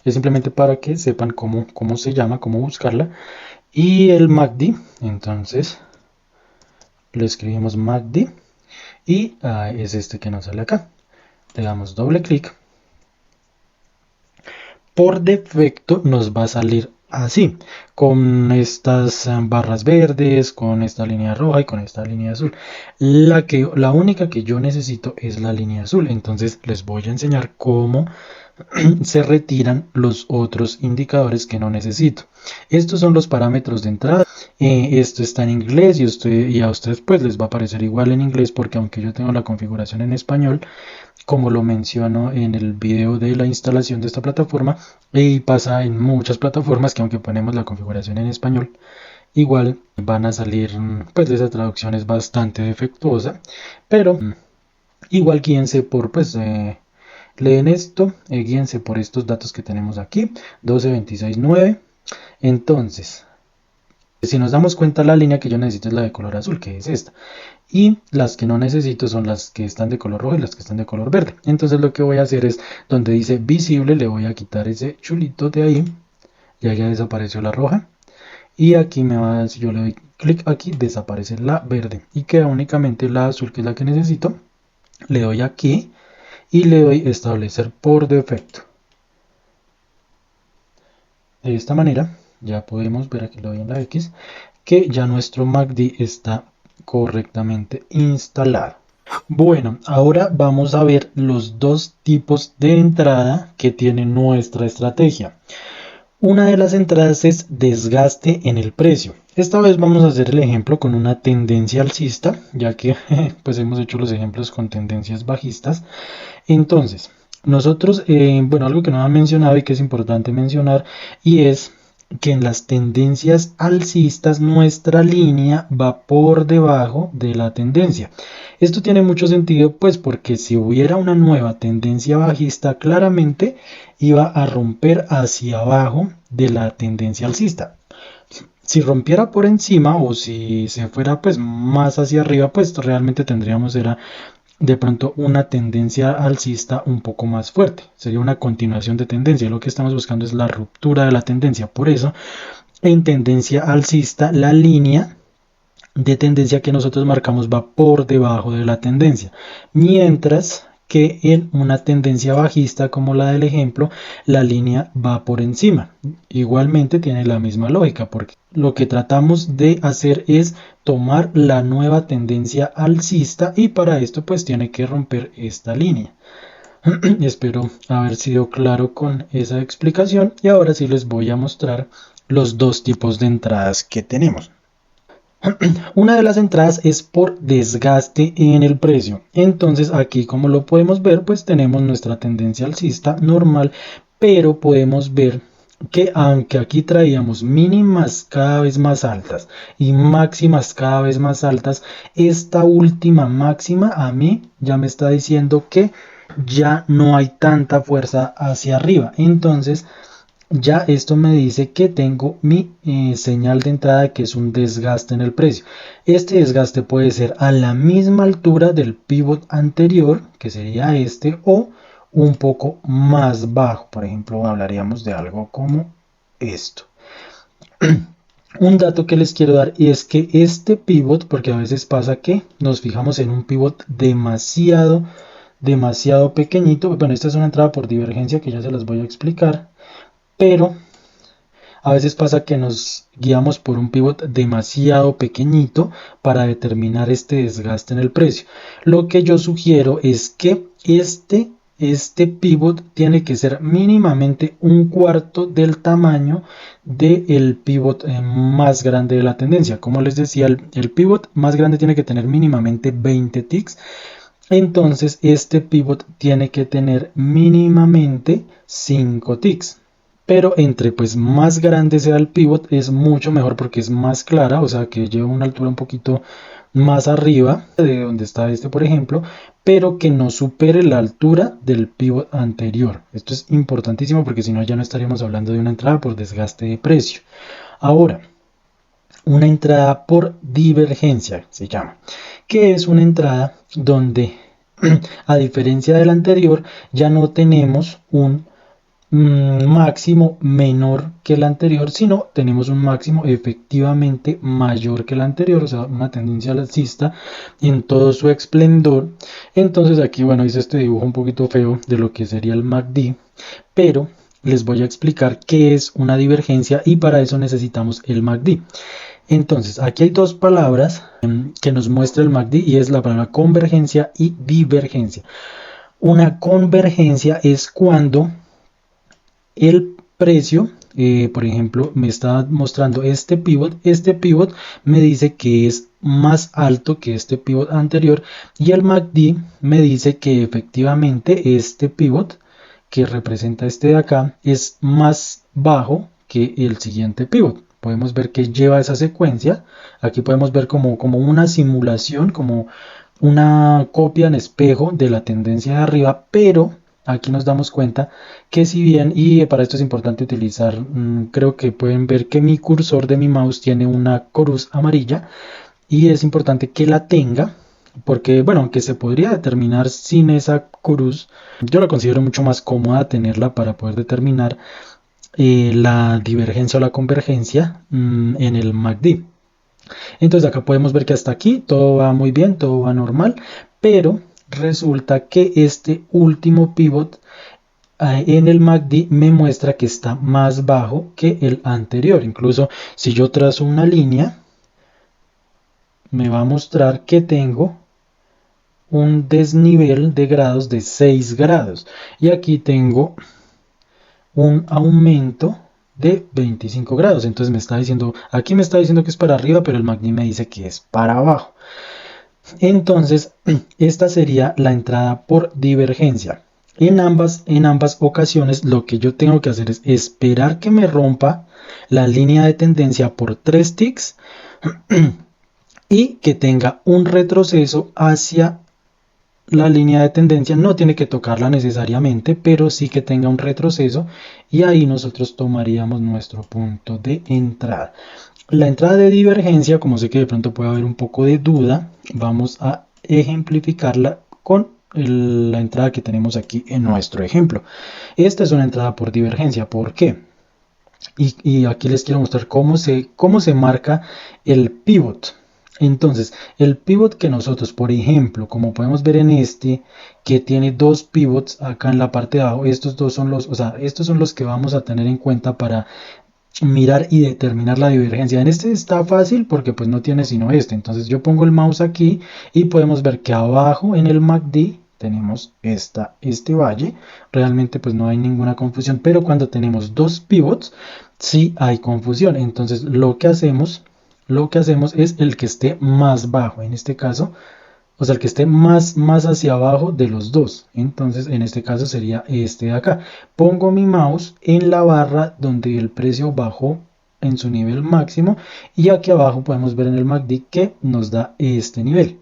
es simplemente para que sepan cómo se llama, cómo buscarla. Y el MACD, entonces le escribimos MACD y es este que nos sale acá. Le damos doble clic. Por defecto nos va a salir así, con estas barras verdes, con esta línea roja y con esta línea azul. La única que yo necesito es la línea azul, entonces les voy a enseñar cómo se retiran los otros indicadores que no necesito. Estos son los parámetros de entrada. Esto está en inglés y a ustedes pues les va a aparecer igual en inglés, porque aunque yo tengo la configuración en español, como lo menciono en el video de la instalación de esta plataforma, y pasa en muchas plataformas que aunque ponemos la configuración en español, igual van a salir, pues esa traducción es bastante defectuosa, pero igual guíense por, pues leen esto, guíense por estos datos que tenemos aquí, 12.26.9. Entonces, si nos damos cuenta, la línea que yo necesito es la de color azul, que es esta. Y las que no necesito son las que están de color rojo y las que están de color verde. Entonces lo que voy a hacer es, donde dice visible, le voy a quitar ese chulito de ahí. Ya desapareció la roja. Y aquí si yo le doy clic aquí, desaparece la verde. Y queda únicamente la azul, que es la que necesito. Le doy aquí y le doy establecer por defecto. De esta manera ya podemos ver, aquí lo doy en la X, que ya nuestro MACD está correctamente instalado. Bueno, ahora vamos a ver los dos tipos de entrada que tiene nuestra estrategia. Una de las entradas es desgaste en el precio. Esta vez vamos a hacer el ejemplo con una tendencia alcista, ya que pues hemos hecho los ejemplos con tendencias bajistas. Entonces, nosotros, bueno, algo que no han mencionado y que es importante mencionar, y es que en las tendencias alcistas nuestra línea va por debajo de la tendencia. Esto tiene mucho sentido, pues porque si hubiera una nueva tendencia bajista, claramente iba a romper hacia abajo de la tendencia alcista. Si rompiera por encima o si se fuera pues más hacia arriba, pues realmente tendríamos de pronto una tendencia alcista un poco más fuerte. Sería una continuación de tendencia. Lo que estamos buscando es la ruptura de la tendencia. Por eso, en tendencia alcista, la línea de tendencia que nosotros marcamos va por debajo de la tendencia. Mientras que en una tendencia bajista como la del ejemplo, la línea va por encima. Igualmente tiene la misma lógica, porque lo que tratamos de hacer es tomar la nueva tendencia alcista y para esto pues tiene que romper esta línea. Espero haber sido claro con esa explicación y ahora sí les voy a mostrar los dos tipos de entradas que tenemos. Una de las entradas es por desgaste en el precio. Entonces aquí, como lo podemos ver, pues tenemos nuestra tendencia alcista normal, pero podemos ver que aunque aquí traíamos mínimas cada vez más altas y máximas cada vez más altas, esta última máxima a mí ya me está diciendo que ya no hay tanta fuerza hacia arriba. Entonces ya esto me dice que tengo mi señal de entrada, que es un desgaste en el precio. Este desgaste puede ser a la misma altura del pivot anterior, que sería este, o un poco más bajo. Por ejemplo, hablaríamos de algo como esto. Un dato que les quiero dar es que este pivot, porque a veces pasa que nos fijamos en un pivot demasiado pequeñito. Bueno, esta es una entrada por divergencia que ya se las voy a explicar. Pero A veces pasa que nos guiamos por un pivot demasiado pequeñito para determinar este desgaste en el precio. Lo que yo sugiero es que este pivot tiene que ser mínimamente un cuarto del tamaño del pivot más grande de la tendencia. Como les decía, el pivot más grande tiene que tener mínimamente 20 ticks. Entonces este pivot tiene que tener mínimamente 5 ticks. Pero entre pues más grande sea el pivot es mucho mejor porque es más clara, o sea que lleva una altura un poquito más arriba de donde está este, por ejemplo, pero que no supere la altura del pivot anterior. Esto es importantísimo porque si no ya no estaríamos hablando de una entrada por desgaste de precio. Ahora, una entrada por divergencia se llama, que es una entrada donde a diferencia de la anterior ya no tenemos un máximo menor que el anterior, sino tenemos un máximo efectivamente mayor que el anterior, o sea, una tendencia alcista en todo su esplendor. Entonces aquí, bueno, hice este dibujo un poquito feo de lo que sería el MACD, pero les voy a explicar qué es una divergencia y para eso necesitamos el MACD. Entonces, aquí hay dos palabras que nos muestra el MACD y es la palabra convergencia y divergencia. Una convergencia es cuando el precio, por ejemplo, me está mostrando este pivot me dice que es más alto que este pivot anterior y el MACD me dice que efectivamente este pivot que representa este de acá es más bajo que el siguiente pivot. Podemos ver que lleva esa secuencia. Aquí podemos ver como una simulación, como una copia en espejo de la tendencia de arriba, pero aquí nos damos cuenta que si bien, y para esto es importante utilizar, creo que pueden ver que mi cursor de mi mouse tiene una cruz amarilla y es importante que la tenga porque, bueno, aunque se podría determinar sin esa cruz, yo la considero mucho más cómoda tenerla para poder determinar la divergencia o la convergencia en el MACD. Entonces acá podemos ver que hasta aquí todo va muy bien, todo va normal, pero resulta que este último pivot en el MACD me muestra que está más bajo que el anterior. Incluso si yo trazo una línea, me va a mostrar que tengo un desnivel de grados de 6 grados. Y aquí tengo un aumento de 25 grados. Entonces me está diciendo, aquí me está diciendo que es para arriba, pero el MACD me dice que es para abajo. Entonces, esta sería la entrada por divergencia. En ambas ocasiones lo que yo tengo que hacer es esperar que me rompa la línea de tendencia por 3 ticks y que tenga un retroceso hacia la línea de tendencia. No tiene que tocarla necesariamente, pero sí que tenga un retroceso y ahí nosotros tomaríamos nuestro punto de entrada. La entrada de divergencia, como sé que de pronto puede haber un poco de duda, vamos a ejemplificarla con la entrada que tenemos aquí en nuestro ejemplo. Esta es una entrada por divergencia. ¿Por qué? Y aquí les quiero mostrar cómo se marca el pivot. Entonces, el pivot que nosotros, por ejemplo, como podemos ver en este, que tiene dos pivots acá en la parte de abajo, estos son los que vamos a tener en cuenta para mirar y determinar la divergencia. En este está fácil porque pues no tiene sino este. Entonces yo pongo el mouse aquí y podemos ver que abajo en el MACD tenemos este valle. Realmente pues no hay ninguna confusión, pero cuando tenemos dos pivots sí hay confusión. Entonces lo que hacemos es el que esté más bajo, en este caso, o sea, el que esté más hacia abajo de los dos. Entonces, en este caso sería este de acá. Pongo mi mouse en la barra donde el precio bajó en su nivel máximo y aquí abajo podemos ver en el MACD que nos da este nivel.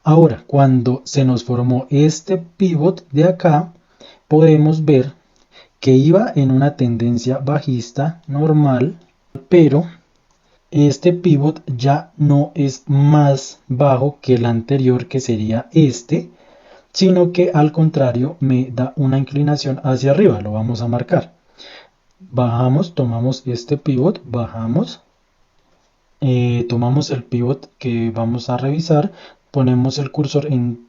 Ahora, cuando se nos formó este pivot de acá, podemos ver que iba en una tendencia bajista normal, pero este pivot ya no es más bajo que el anterior, que sería este, sino que al contrario me da una inclinación hacia arriba. Lo vamos a marcar. Bajamos, tomamos este pivot, bajamos, tomamos el pivot que vamos a revisar, ponemos el cursor en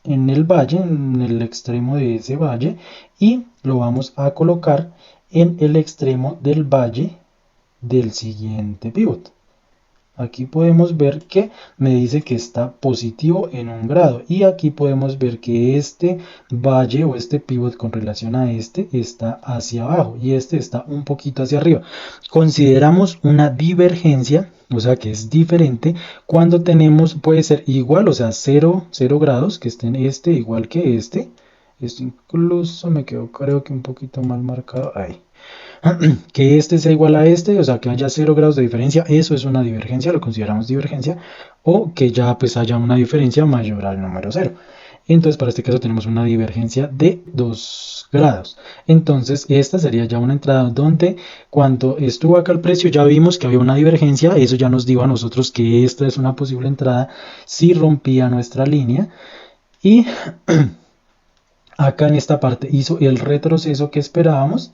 el valle, en el extremo de ese valle, y lo vamos a colocar en el extremo del valle del siguiente pivot. Aquí podemos ver que me dice que está positivo en 1 grado y aquí podemos ver que este valle o este pivot con relación a este está hacia abajo y este está un poquito hacia arriba. Consideramos una divergencia, o sea que es diferente cuando tenemos, puede ser igual, o sea 0 grados, que estén este igual que este. Esto incluso me quedó creo que un poquito mal marcado ahí. Que este sea igual a este, o sea que haya 0 grados de diferencia, eso es una divergencia, lo consideramos divergencia, o que ya pues haya una diferencia mayor al número 0. Entonces para este caso tenemos una divergencia de 2 grados. Entonces esta sería ya una entrada donde cuando estuvo acá el precio ya vimos que había una divergencia, eso ya nos dijo a nosotros que esta es una posible entrada si rompía nuestra línea. Y acá en esta parte hizo el retroceso que esperábamos.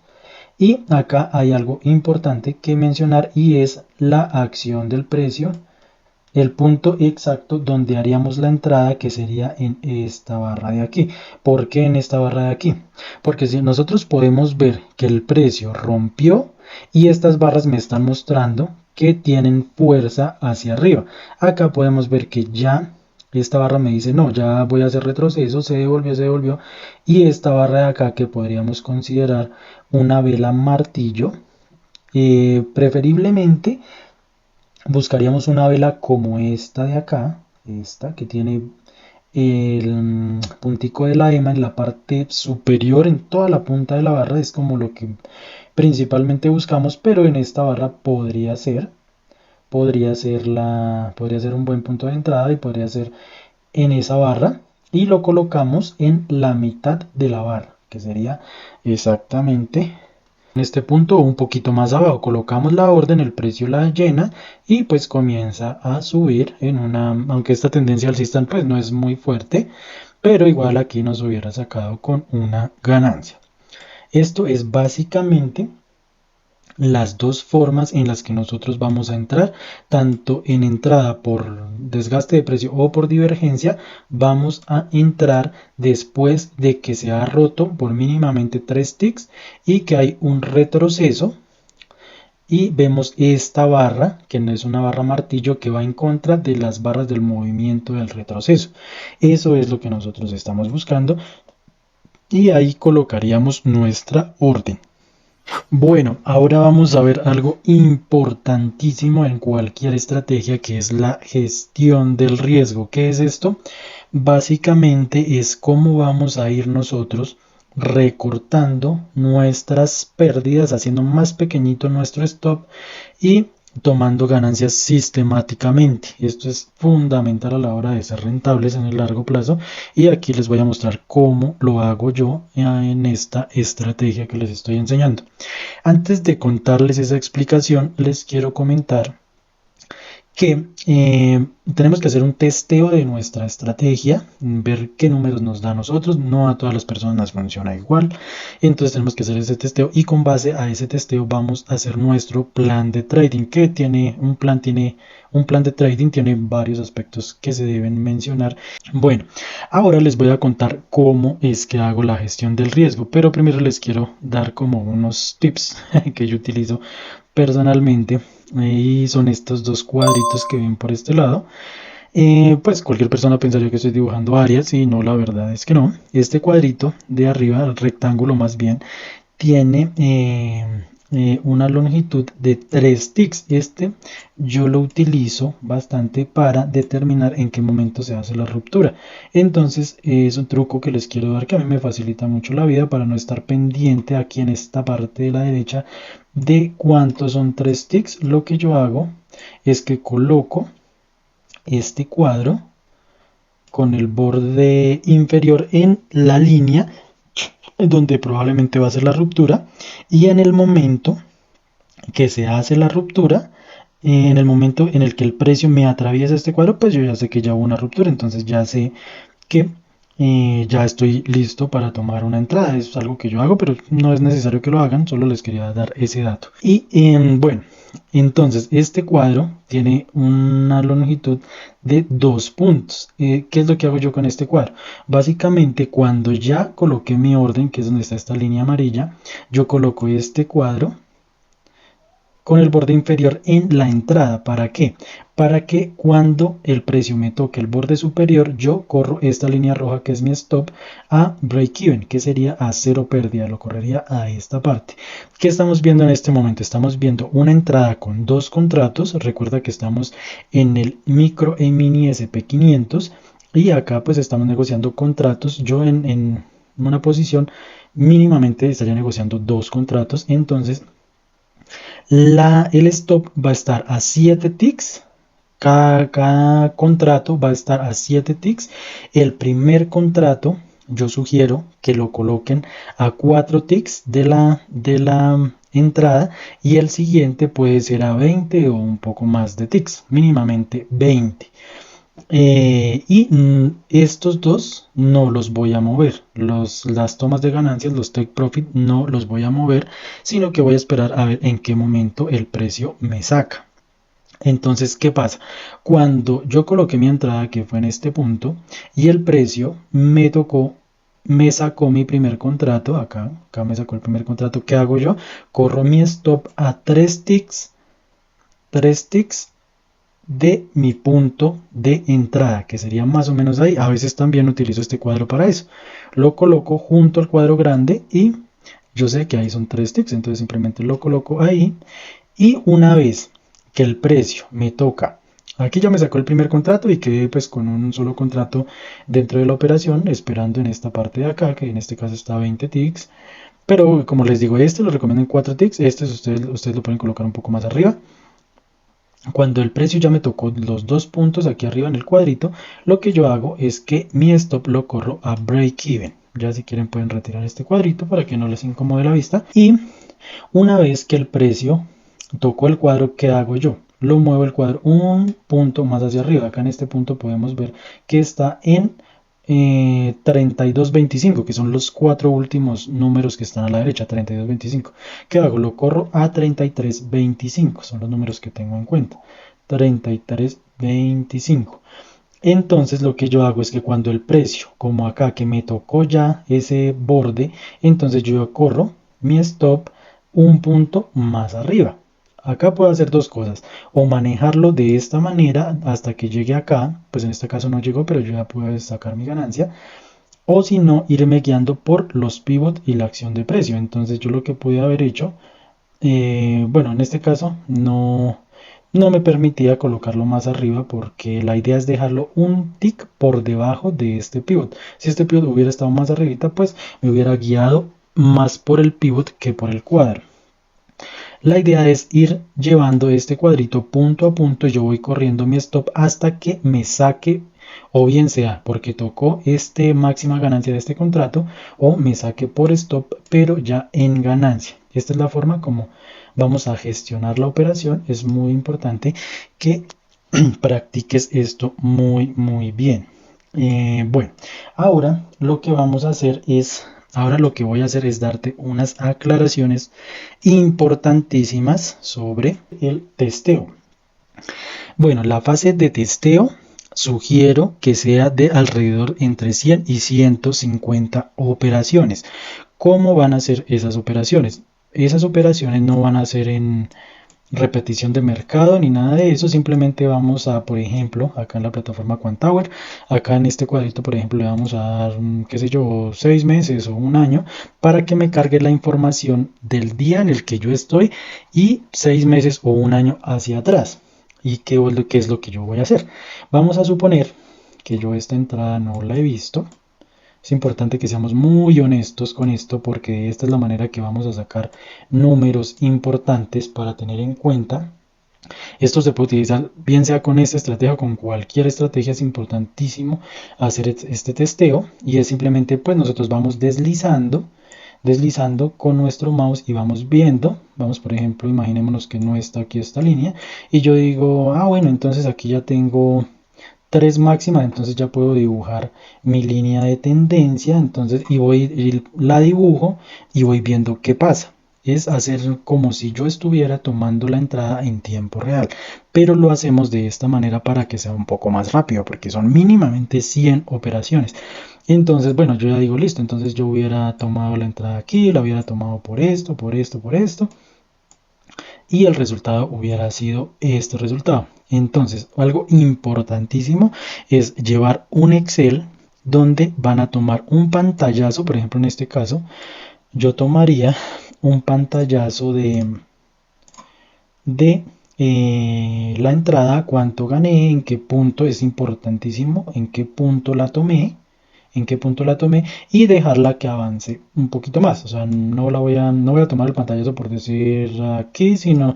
Y acá hay algo importante que mencionar y es la acción del precio, el punto exacto donde haríamos la entrada, que sería en esta barra de aquí. ¿Por qué en esta barra de aquí? Porque si nosotros podemos ver que el precio rompió y estas barras me están mostrando que tienen fuerza hacia arriba. Acá podemos ver que ya esta barra me dice no, ya voy a hacer retroceso, se devolvió, y esta barra de acá que podríamos considerar una vela martillo, preferiblemente buscaríamos una vela como esta de acá, esta que tiene el puntico de la EMA en la parte superior, en toda la punta de la barra, es como lo que principalmente buscamos, pero en esta barra podría ser un buen punto de entrada y podría ser en esa barra y lo colocamos en la mitad de la barra, que sería exactamente en este punto o un poquito más abajo. Colocamos la orden, el precio la llena y pues comienza a subir en una, aunque esta tendencia alcista pues no es muy fuerte, pero igual aquí nos hubiera sacado con una ganancia. Esto es básicamente las dos formas en las que nosotros vamos a entrar, tanto en entrada por desgaste de precio o por divergencia. Vamos a entrar después de que se ha roto por mínimamente 3 ticks y que hay un retroceso y vemos esta barra, que no es una barra martillo, que va en contra de las barras del movimiento del retroceso. Eso es lo que nosotros estamos buscando y ahí colocaríamos nuestra orden. Bueno, ahora vamos a ver algo importantísimo en cualquier estrategia, que es la gestión del riesgo. ¿Qué es esto? Básicamente es cómo vamos a ir nosotros recortando nuestras pérdidas, haciendo más pequeñito nuestro stop y tomando ganancias sistemáticamente. Esto es fundamental a la hora de ser rentables en el largo plazo y aquí les voy a mostrar cómo lo hago yo en esta estrategia que les estoy enseñando. Antes de contarles esa explicación, les quiero comentar que tenemos que hacer un testeo de nuestra estrategia, ver qué números nos da a nosotros. No a todas las personas nos funciona igual, entonces tenemos que hacer ese testeo y con base a ese testeo vamos a hacer nuestro plan de trading, que tiene un plan de trading tiene varios aspectos que se deben mencionar. Bueno, ahora les voy a contar cómo es que hago la gestión del riesgo, pero primero les quiero dar como unos tips que yo utilizo personalmente. Y son estos dos cuadritos que ven por este lado. Pues cualquier persona pensaría que estoy dibujando áreas y no, la verdad es que no. Este cuadrito de arriba, el rectángulo más bien, tiene una longitud de 3 ticks. Este yo lo utilizo bastante para determinar en qué momento se hace la ruptura. Entonces es un truco que les quiero dar que a mí me facilita mucho la vida para no estar pendiente aquí en esta parte de la derecha de cuántos son 3 ticks. Lo que yo hago es que coloco este cuadro con el borde inferior en la línea donde probablemente va a ser la ruptura, y en el momento que se hace la ruptura, en el momento en el que el precio me atraviesa este cuadro, pues yo ya sé que ya hubo una ruptura, entonces ya sé que Ya estoy listo para tomar una entrada. Es algo que yo hago, pero no es necesario que lo hagan, solo les quería dar ese dato. Y bueno, entonces este cuadro tiene una longitud de 2 puntos. ¿Qué es lo que hago yo con este cuadro? Básicamente, cuando ya coloqué mi orden, que es donde está esta línea amarilla, yo coloco este cuadro con el borde inferior en la entrada. ¿Para qué? Para que cuando el precio me toque el borde superior, yo corro esta línea roja que es mi stop a break even, que sería a cero pérdida, lo correría a esta parte. ¿Qué estamos viendo en este momento? Estamos viendo una entrada con 2 contratos. Recuerda que estamos en el micro y mini SP500 y acá pues estamos negociando contratos. Yo en una posición mínimamente estaría negociando 2 contratos, entonces el stop va a estar a 7 ticks. Cada contrato va a estar a 7 ticks. El primer contrato yo sugiero que lo coloquen a 4 ticks de la entrada y el siguiente puede ser a 20 o un poco más de ticks, mínimamente 20. Estos dos no los voy a mover. Las tomas de ganancias, los take profit, no los voy a mover, sino que voy a esperar a ver en qué momento el precio me saca. Entonces, ¿qué pasa? Cuando yo coloqué mi entrada, que fue en este punto, y el precio me sacó mi primer contrato, acá me sacó el primer contrato, ¿qué hago yo? Corro mi stop a 3 ticks de mi punto de entrada, que sería más o menos ahí. A veces también utilizo este cuadro para eso. Lo coloco junto al cuadro grande y yo sé que ahí son 3 ticks, entonces simplemente lo coloco ahí. Y una vez que el precio me toca, aquí ya me sacó el primer contrato y quedé pues con un solo contrato dentro de la operación, esperando en esta parte de acá, que en este caso está a 20 ticks. Pero como les digo, este lo recomiendo en 4 ticks, este ustedes lo pueden colocar un poco más arriba. Cuando el precio ya me tocó los 2 puntos aquí arriba en el cuadrito, lo que yo hago es que mi stop lo corro a break even. Ya si quieren pueden retirar este cuadrito para que no les incomode la vista. Y una vez que el precio tocó el cuadro, ¿qué hago yo? Lo muevo el cuadro un punto más hacia arriba. Acá en este punto podemos ver que está en 32.25, que son los 4 últimos números que están a la derecha, 32.25. ¿Qué hago? Lo corro a 33.25, son los números que tengo en cuenta, 33.25. Entonces lo que yo hago es que cuando el precio, como acá que me tocó ya ese borde, entonces yo corro mi stop un punto más arriba. Acá puedo hacer dos cosas, o manejarlo de esta manera hasta que llegue acá, pues en este caso no llegó, pero yo ya puedo sacar mi ganancia, o si no, irme guiando por los pivot y la acción de precio. Entonces yo lo que pude haber hecho, bueno, en este caso no me permitía colocarlo más arriba porque la idea es dejarlo un tick por debajo de este pivot. Si este pivot hubiera estado más arribita, pues me hubiera guiado más por el pivot que por el cuadro. La idea es ir llevando este cuadrito punto a punto. Yo voy corriendo mi stop hasta que me saque, o bien sea porque tocó este máxima ganancia de este contrato, o me saque por stop pero ya en ganancia. Esta es la forma como vamos a gestionar la operación. Es muy importante que practiques esto muy bien. Bueno, ahora lo que vamos a hacer es... Ahora lo que voy a hacer es darte unas aclaraciones importantísimas sobre el testeo. Bueno, la fase de testeo sugiero que sea de alrededor entre 100 y 150 operaciones. ¿Cómo van a ser esas operaciones? Esas operaciones no van a ser en repetición de mercado ni nada de eso, simplemente vamos a, por ejemplo, acá en la plataforma Quantower, acá en este cuadrito, por ejemplo, le vamos a dar, qué sé yo, 6 meses o un año para que me cargue la información del día en el que yo estoy y 6 meses o un año hacia atrás. ¿Y qué es lo que yo voy a hacer? Vamos a suponer que yo esta entrada no la he visto. Es importante que seamos muy honestos con esto porque esta es la manera que vamos a sacar números importantes para tener en cuenta. Esto se puede utilizar bien sea con esta estrategia o con cualquier estrategia. Es importantísimo hacer este testeo y es simplemente pues nosotros vamos deslizando con nuestro mouse y vamos viendo. Vamos, por ejemplo, imaginémonos que no está aquí esta línea y yo digo, bueno, entonces aquí ya tengo 3 máximas, entonces ya puedo dibujar mi línea de tendencia, entonces la dibujo y voy viendo qué pasa. Es hacer como si yo estuviera tomando la entrada en tiempo real, pero lo hacemos de esta manera para que sea un poco más rápido, porque son mínimamente 100 operaciones. Entonces, bueno, yo ya digo, listo, entonces yo hubiera tomado la entrada aquí, la hubiera tomado por esto, por esto, por esto, y el resultado hubiera sido este resultado. Entonces, algo importantísimo es llevar un Excel donde van a tomar un pantallazo, por ejemplo, en este caso, yo tomaría un pantallazo de la entrada, cuánto gané, en qué punto, es importantísimo, en qué punto la tomé, y dejarla que avance un poquito más. O sea, no voy a tomar el pantallazo por decir aquí, sino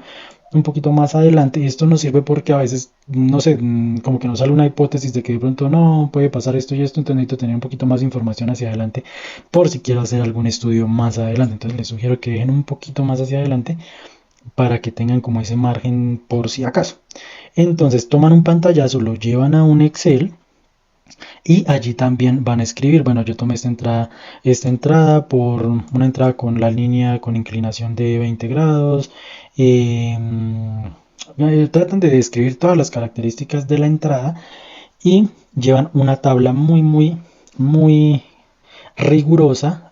un poquito más adelante. Esto nos sirve porque a veces, no sé, como que nos sale una hipótesis de que de pronto no puede pasar esto y esto, entonces necesito tener un poquito más de información hacia adelante por si quiero hacer algún estudio más adelante. Entonces les sugiero que dejen un poquito más hacia adelante para que tengan como ese margen por si acaso. Entonces toman un pantallazo, lo llevan a un Excel y allí también van a escribir, bueno, yo tomé esta entrada por una entrada con la línea con inclinación de 20 grados. eh, Tratan de describir todas las características de la entrada y llevan una tabla muy rigurosa,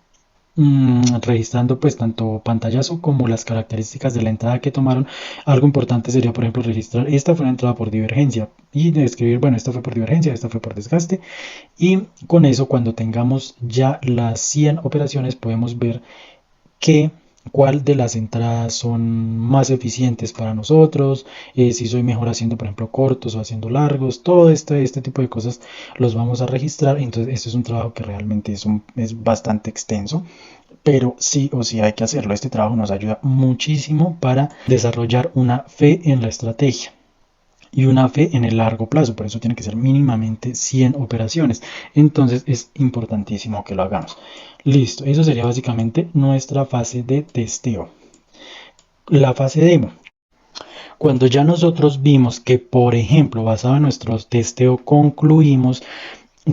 registrando pues tanto pantallazo como las características de la entrada que tomaron. Algo importante sería, por ejemplo, registrar esta fue una entrada por divergencia y describir, bueno, esta fue por divergencia, esta fue por desgaste, y con eso cuando tengamos ya las 100 operaciones podemos ver que cuál de las entradas son más eficientes para nosotros, si soy mejor haciendo por ejemplo cortos o haciendo largos, todo este tipo de cosas los vamos a registrar. Entonces este es un trabajo que realmente es bastante extenso, pero sí o sí hay que hacerlo. Este trabajo nos ayuda muchísimo para desarrollar una fe en la estrategia y una fe en el largo plazo. Por eso tiene que ser mínimamente 100 operaciones. Entonces es importantísimo que lo hagamos. Listo, eso sería básicamente nuestra fase de testeo. La fase demo. Cuando ya nosotros vimos que, por ejemplo, basado en nuestro testeo, concluimos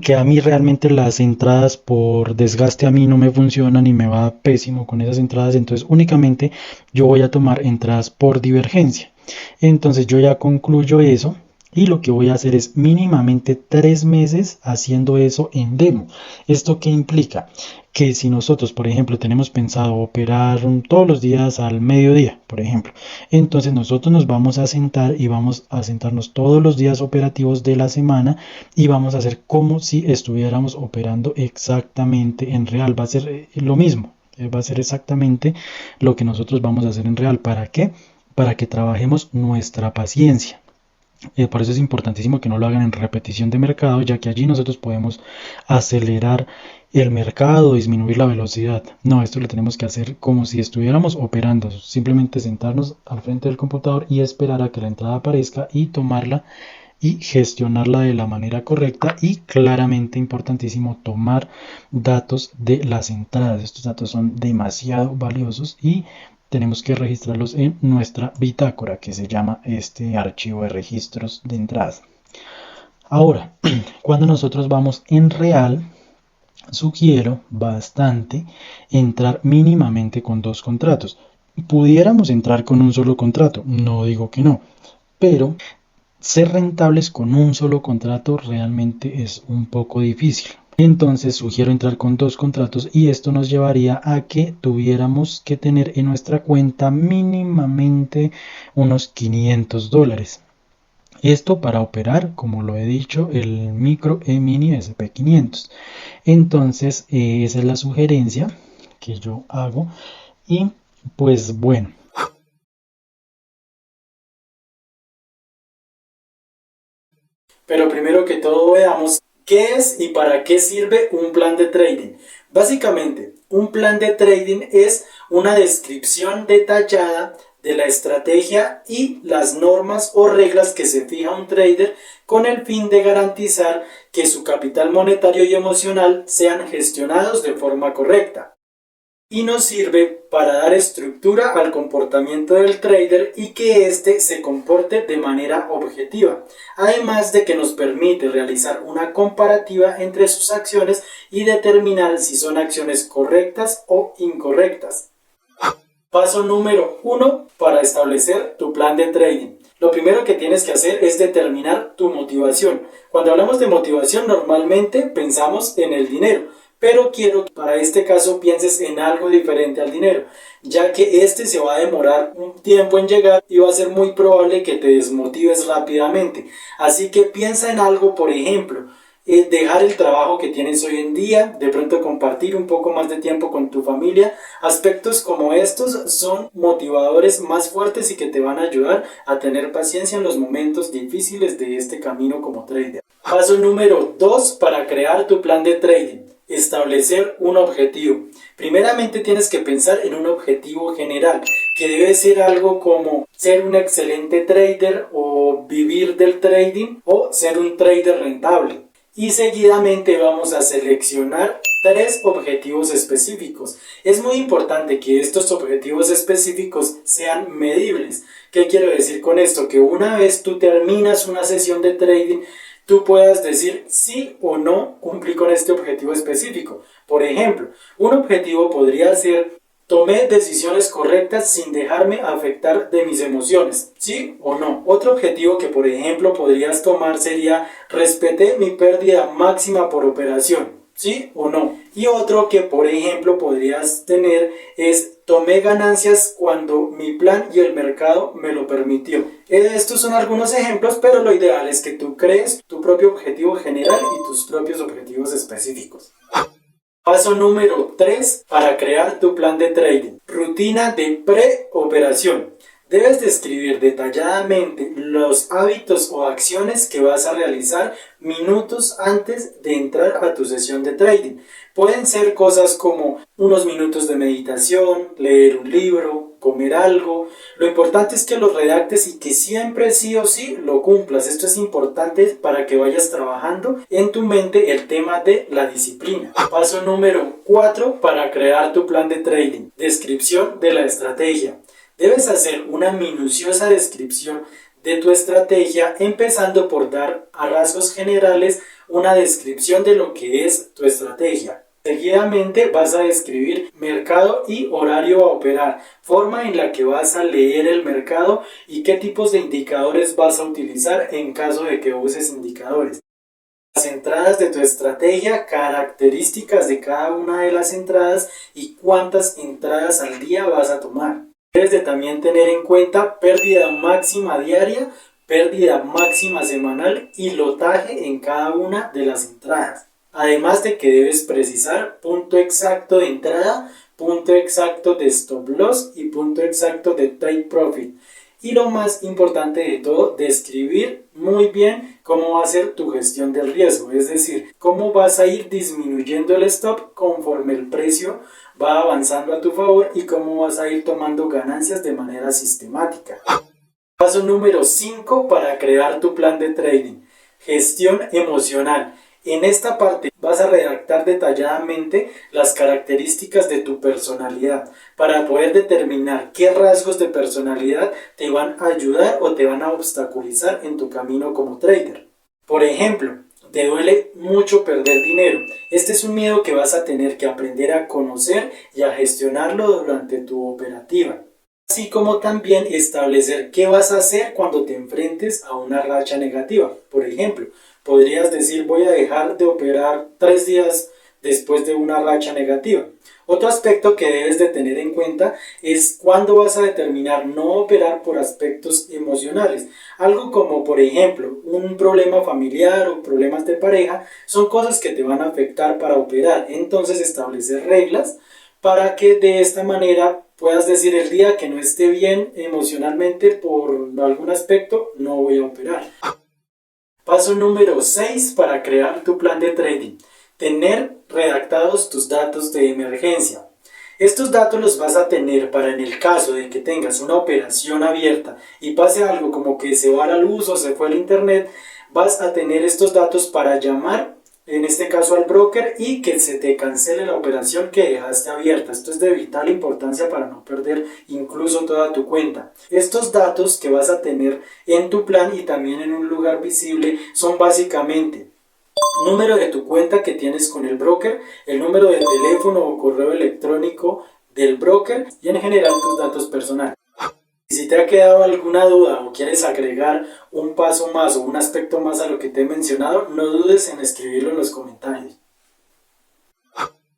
que a mí realmente las entradas por desgaste a mí no me funcionan y me va pésimo con esas entradas, entonces únicamente yo voy a tomar entradas por divergencia. Entonces yo ya concluyo eso y lo que voy a hacer es mínimamente 3 meses haciendo eso en demo. ¿Esto qué implica? Que si nosotros, por ejemplo, tenemos pensado operar todos los días al mediodía, por ejemplo, entonces nosotros nos vamos a sentar y vamos a sentarnos todos los días operativos de la semana y vamos a hacer como si estuviéramos operando exactamente en real. Va a ser lo mismo, va a ser exactamente lo que nosotros vamos a hacer en real. ¿Para qué? Para que trabajemos nuestra paciencia. Por eso es importantísimo que no lo hagan en repetición de mercado, ya que allí nosotros podemos acelerar el mercado, disminuir la velocidad. No, esto lo tenemos que hacer como si estuviéramos operando, simplemente sentarnos al frente del computador y esperar a que la entrada aparezca y tomarla y gestionarla de la manera correcta. Y claramente importantísimo tomar datos de las entradas. Estos datos son demasiado valiosos y tenemos que registrarlos en nuestra bitácora, que se llama este archivo de registros de entrada. Ahora, cuando nosotros vamos en real, sugiero bastante entrar mínimamente con 2 contratos. Pudiéramos entrar con un solo contrato, no digo que no, pero ser rentables con un solo contrato realmente es un poco difícil. Entonces sugiero entrar con 2 contratos y esto nos llevaría a que tuviéramos que tener en nuestra cuenta mínimamente unos $500. Esto para operar, como lo he dicho, el micro E-mini SP500. Entonces esa es la sugerencia que yo hago y pues bueno. Pero primero que todo veamos qué es y para qué sirve un plan de trading. Básicamente, un plan de trading es una descripción detallada de la estrategia y las normas o reglas que se fija un trader con el fin de garantizar que su capital monetario y emocional sean gestionados de forma correcta. y nos sirve para dar estructura al comportamiento del trader y que éste se comporte de manera objetiva, además de que nos permite realizar una comparativa entre sus acciones y determinar si son acciones correctas o incorrectas. Paso número 1 para establecer tu plan de trading. Lo primero que tienes que hacer es determinar tu motivación. Cuando hablamos de motivación normalmente pensamos en el dinero, pero quiero que para este caso pienses en algo diferente al dinero, ya que este se va a demorar un tiempo en llegar y va a ser muy probable que te desmotives rápidamente. Así que piensa en algo, por ejemplo, dejar el trabajo que tienes hoy en día, de pronto compartir un poco más de tiempo con tu familia. Aspectos como estos son motivadores más fuertes y que te van a ayudar a tener paciencia en los momentos difíciles de este camino como trader. Paso número 2 para crear tu plan de trading. Establecer un objetivo. Primeramente tienes que pensar en un objetivo general, que debe ser algo como ser un excelente trader o vivir del trading o ser un trader rentable. Y seguidamente vamos a seleccionar 3 objetivos específicos. Es muy importante que estos objetivos específicos sean medibles. ¿Qué quiero decir con esto? Que una vez tú terminas una sesión de trading, tú puedas decir sí o no cumplí con este objetivo específico. Por ejemplo, un objetivo podría ser: tomé decisiones correctas sin dejarme afectar de mis emociones, ¿sí o no? Otro objetivo que por ejemplo podrías tomar sería: respeté mi pérdida máxima por operación, ¿sí o no? Y otro que por ejemplo podrías tener es: tomé ganancias cuando mi plan y el mercado me lo permitió. Estos son algunos ejemplos, pero lo ideal es que tú crees tu propio objetivo general y tus propios objetivos específicos. Paso número 3 para crear tu plan de trading. Rutina de preoperación. Debes describir detalladamente los hábitos o acciones que vas a realizar minutos antes de entrar a tu sesión de trading. Pueden ser cosas como unos minutos de meditación, leer un libro, comer algo. Lo importante es que los redactes y que siempre sí o sí lo cumplas. Esto es importante para que vayas trabajando en tu mente el tema de la disciplina. Paso número 4 para crear tu plan de trading. Descripción de la estrategia. Debes hacer una minuciosa descripción de tu estrategia, empezando por dar a rasgos generales una descripción de lo que es tu estrategia. Seguidamente vas a describir mercado y horario a operar, forma en la que vas a leer el mercado y qué tipos de indicadores vas a utilizar en caso de que uses indicadores. Las entradas de tu estrategia, características de cada una de las entradas y cuántas entradas al día vas a tomar. Debes de también tener en cuenta pérdida máxima diaria, pérdida máxima semanal y lotaje en cada una de las entradas. Además de que debes precisar punto exacto de entrada, punto exacto de stop loss y punto exacto de take profit. Y lo más importante de todo, describir muy bien cómo va a ser tu gestión del riesgo, es decir, cómo vas a ir disminuyendo el stop conforme el precio va avanzando a tu favor y cómo vas a ir tomando ganancias de manera sistemática. Paso número 5 para crear tu plan de trading. Gestión emocional. En esta parte vas a redactar detalladamente las características de tu personalidad para poder determinar qué rasgos de personalidad te van a ayudar o te van a obstaculizar en tu camino como trader. Por ejemplo, te duele mucho perder dinero. Este es un miedo que vas a tener que aprender a conocer y a gestionarlo durante tu operativa. Así como también establecer qué vas a hacer cuando te enfrentes a una racha negativa. Por ejemplo, podrías decir: voy a dejar de operar 3 días después de una racha negativa. Otro aspecto que debes de tener en cuenta es cuándo vas a determinar no operar por aspectos emocionales. Algo como, por ejemplo, un problema familiar o problemas de pareja son cosas que te van a afectar para operar. Entonces, establecer reglas para que de esta manera puedas decir: el día que no esté bien emocionalmente por algún aspecto, no voy a operar. Paso número 6 para crear tu plan de trading. Tener redactados tus datos de emergencia. Estos datos los vas a tener para en el caso de que tengas una operación abierta y pase algo como que se va la luz o se fue el internet, vas a tener estos datos para llamar en este caso al broker, y que se te cancele la operación que dejaste abierta. Esto es de vital importancia para no perder incluso toda tu cuenta. Estos datos que vas a tener en tu plan y también en un lugar visible son básicamente número de tu cuenta que tienes con el broker, el número de teléfono o correo electrónico del broker y en general tus datos personales. Si te ha quedado alguna duda o quieres agregar un paso más o un aspecto más a lo que te he mencionado, no dudes en escribirlo en los comentarios.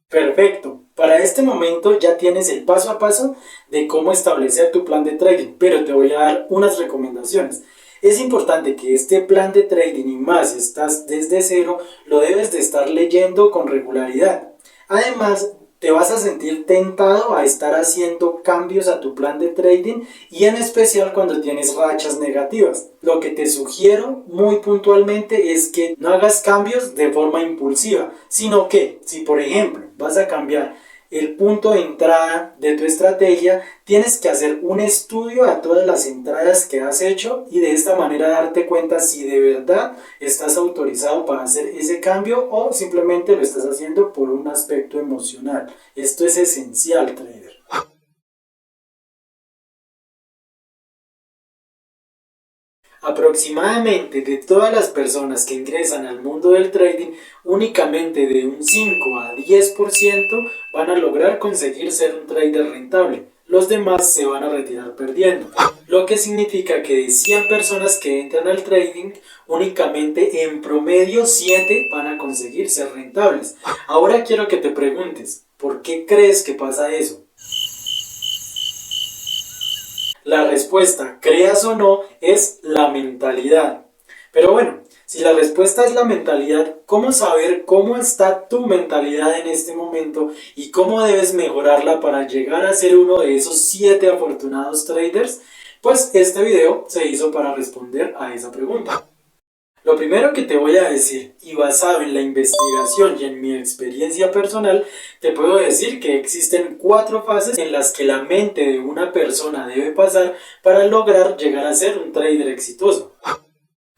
Perfecto, para este momento ya tienes el paso a paso de cómo establecer tu plan de trading, pero te voy a dar unas recomendaciones. Es importante que este plan de trading, y más si estás desde cero, lo debes de estar leyendo con regularidad. Además, te vas a sentir tentado a estar haciendo cambios a tu plan de trading y en especial cuando tienes rachas negativas. Lo que te sugiero muy puntualmente es que no hagas cambios de forma impulsiva, sino que si por ejemplo vas a cambiar el punto de entrada de tu estrategia, tienes que hacer un estudio a todas las entradas que has hecho y de esta manera darte cuenta si de verdad estás autorizado para hacer ese cambio o simplemente lo estás haciendo por un aspecto emocional. Esto es esencial, trader. Aproximadamente de todas las personas que ingresan al mundo del trading, únicamente de un 5 a 10% van a lograr conseguir ser un trader rentable. Los demás se van a retirar perdiendo. Lo que significa que de 100 personas que entran al trading, únicamente en promedio 7 van a conseguir ser rentables. Ahora quiero que te preguntes, ¿por qué crees que pasa eso? La respuesta, creas o no, es la mentalidad. Pero bueno, si la respuesta es la mentalidad, ¿cómo saber cómo está tu mentalidad en este momento y cómo debes mejorarla para llegar a ser uno de esos 7 afortunados traders? Pues este video se hizo para responder a esa pregunta. Lo primero que te voy a decir, y basado en la investigación y en mi experiencia personal, te puedo decir que existen 4 fases en las que la mente de una persona debe pasar para lograr llegar a ser un trader exitoso.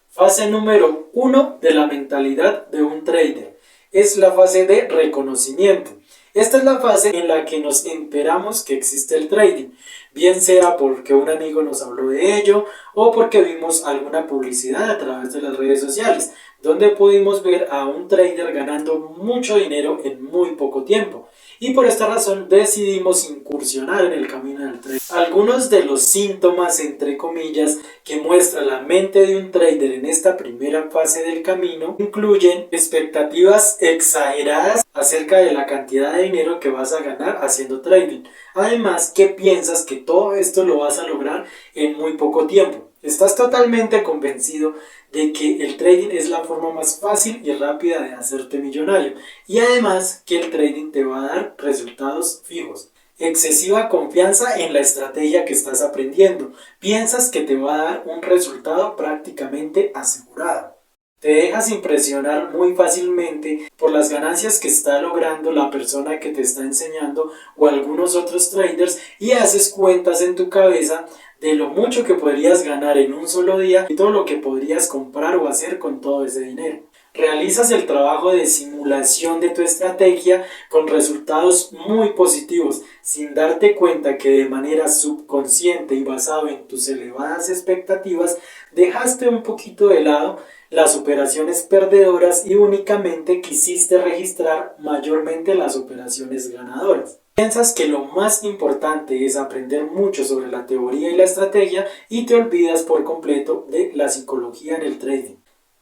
Fase número 1 de la mentalidad de un trader es la fase de reconocimiento. Esta es la fase en la que nos enteramos que existe el trading, bien sea porque un amigo nos habló de ello o porque vimos alguna publicidad a través de las redes sociales, donde pudimos ver a un trader ganando mucho dinero en muy poco tiempo. Y por esta razón decidimos incursionar en el camino del trading. Algunos de los síntomas, entre comillas, que muestra la mente de un trader en esta primera fase del camino incluyen expectativas exageradas acerca de la cantidad de dinero que vas a ganar haciendo trading. Además, que piensas que todo esto lo vas a lograr en muy poco tiempo. Estás totalmente convencido de que el trading es la forma más fácil y rápida de hacerte millonario y además que el trading te va a dar resultados fijos. Excesiva confianza en la estrategia que estás aprendiendo. Piensas que te va a dar un resultado prácticamente asegurado. Te dejas impresionar muy fácilmente por las ganancias que está logrando la persona que te está enseñando o algunos otros traders y haces cuentas en tu cabeza de lo mucho que podrías ganar en un solo día y todo lo que podrías comprar o hacer con todo ese dinero. Realizas el trabajo de simulación de tu estrategia con resultados muy positivos, sin darte cuenta que de manera subconsciente y basado en tus elevadas expectativas, dejaste un poquito de lado las operaciones perdedoras y únicamente quisiste registrar mayormente las operaciones ganadoras. Piensas que lo más importante es aprender mucho sobre la teoría y la estrategia y te olvidas por completo de la psicología en el trading.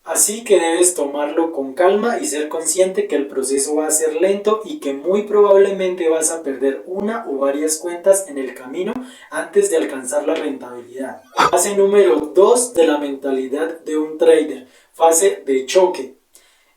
Así que debes tomarlo con calma y ser consciente que el proceso va a ser lento y que muy probablemente vas a perder una o varias cuentas en el camino antes de alcanzar la rentabilidad. Fase número 2 de la mentalidad de un trader, fase de choque.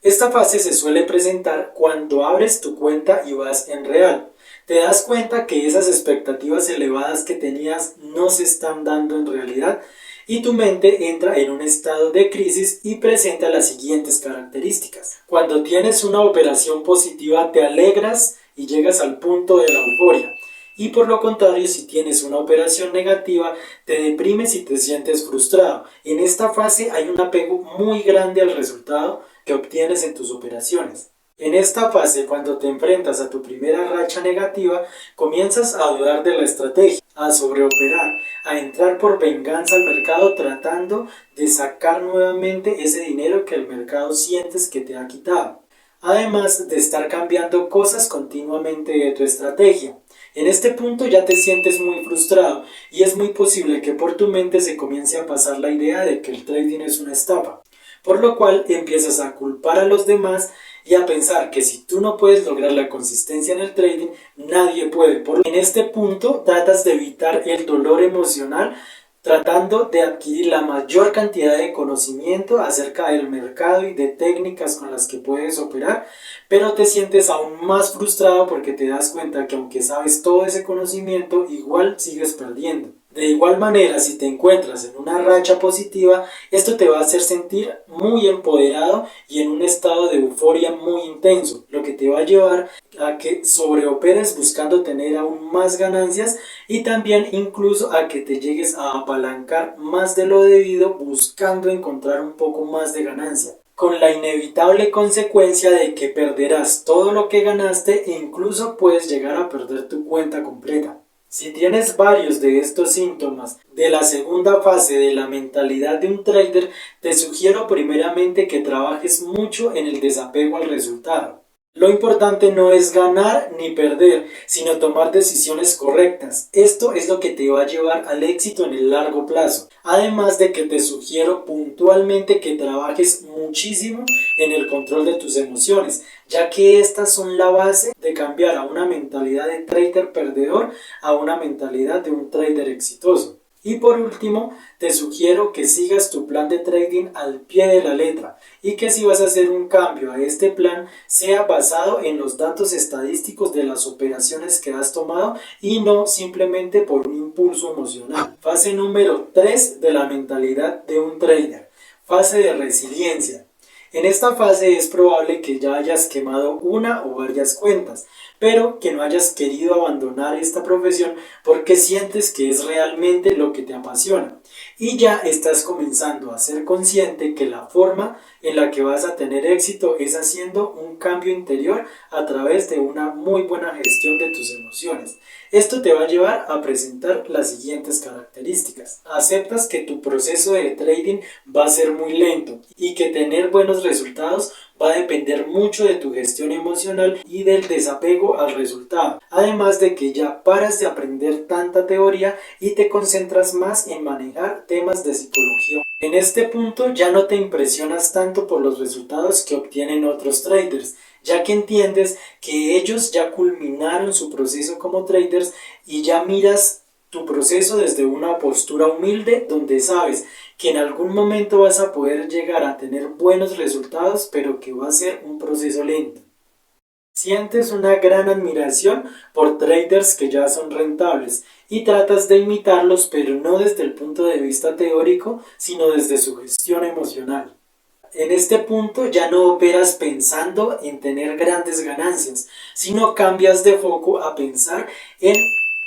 Esta fase se suele presentar cuando abres tu cuenta y vas en real. Te das cuenta que esas expectativas elevadas que tenías no se están dando en realidad y tu mente entra en un estado de crisis y presenta las siguientes características. Cuando tienes una operación positiva te alegras y llegas al punto de la euforia. Y por lo contrario, si tienes una operación negativa, te deprimes y te sientes frustrado. En esta fase hay un apego muy grande al resultado que obtienes en tus operaciones. En esta fase, cuando te enfrentas a tu primera racha negativa, comienzas a dudar de la estrategia, a sobreoperar, a entrar por venganza al mercado tratando de sacar nuevamente ese dinero que el mercado sientes que te ha quitado. Además de estar cambiando cosas continuamente de tu estrategia. En este punto ya te sientes muy frustrado y es muy posible que por tu mente se comience a pasar la idea de que el trading es una estafa, por lo cual empiezas a culpar a los demás y a pensar que si tú no puedes lograr la consistencia en el trading, nadie puede. En este punto tratas de evitar el dolor emocional tratando de adquirir la mayor cantidad de conocimiento acerca del mercado y de técnicas con las que puedes operar, pero te sientes aún más frustrado porque te das cuenta que aunque sabes todo ese conocimiento, igual sigues perdiendo. De igual manera, si te encuentras en una racha positiva, esto te va a hacer sentir muy empoderado y en un estado de euforia muy intenso, lo que te va a llevar a que sobreoperes buscando tener aún más ganancias y también incluso a que te llegues a apalancar más de lo debido buscando encontrar un poco más de ganancia, con la inevitable consecuencia de que perderás todo lo que ganaste e incluso puedes llegar a perder tu cuenta completa. Si tienes varios de estos síntomas de la segunda fase de la mentalidad de un trader, te sugiero primeramente que trabajes mucho en el desapego al resultado. Lo importante no es ganar ni perder, sino tomar decisiones correctas. Esto es lo que te va a llevar al éxito en el largo plazo. Además de que te sugiero puntualmente que trabajes muchísimo en el control de tus emociones, ya que estas son la base de cambiar a una mentalidad de trader perdedor a una mentalidad de un trader exitoso. Y por último, te sugiero que sigas tu plan de trading al pie de la letra y que si vas a hacer un cambio a este plan sea basado en los datos estadísticos de las operaciones que has tomado y no simplemente por un impulso emocional. Fase número 3 de la mentalidad de un trader. Fase de resiliencia. En esta fase es probable que ya hayas quemado una o varias cuentas, pero que no hayas querido abandonar esta profesión porque sientes que es realmente lo que te apasiona y ya estás comenzando a ser consciente que la forma en la que vas a tener éxito es haciendo un cambio interior a través de una muy buena gestión de tus emociones. Esto te va a llevar a presentar las siguientes características. Aceptas que tu proceso de trading va a ser muy lento y que tener buenos resultados va a depender mucho de tu gestión emocional y del desapego al resultado. Además de que ya paras de aprender tanta teoría y te concentras más en manejar temas de psicología. En este punto ya no te impresionas tanto por los resultados que obtienen otros traders, ya que entiendes que ellos ya culminaron su proceso como traders y ya miras tu proceso desde una postura humilde donde sabes que en algún momento vas a poder llegar a tener buenos resultados, pero que va a ser un proceso lento. Sientes una gran admiración por traders que ya son rentables y tratas de imitarlos, pero no desde el punto de vista teórico, sino desde su gestión emocional. En este punto ya no operas pensando en tener grandes ganancias, sino cambias de foco a pensar en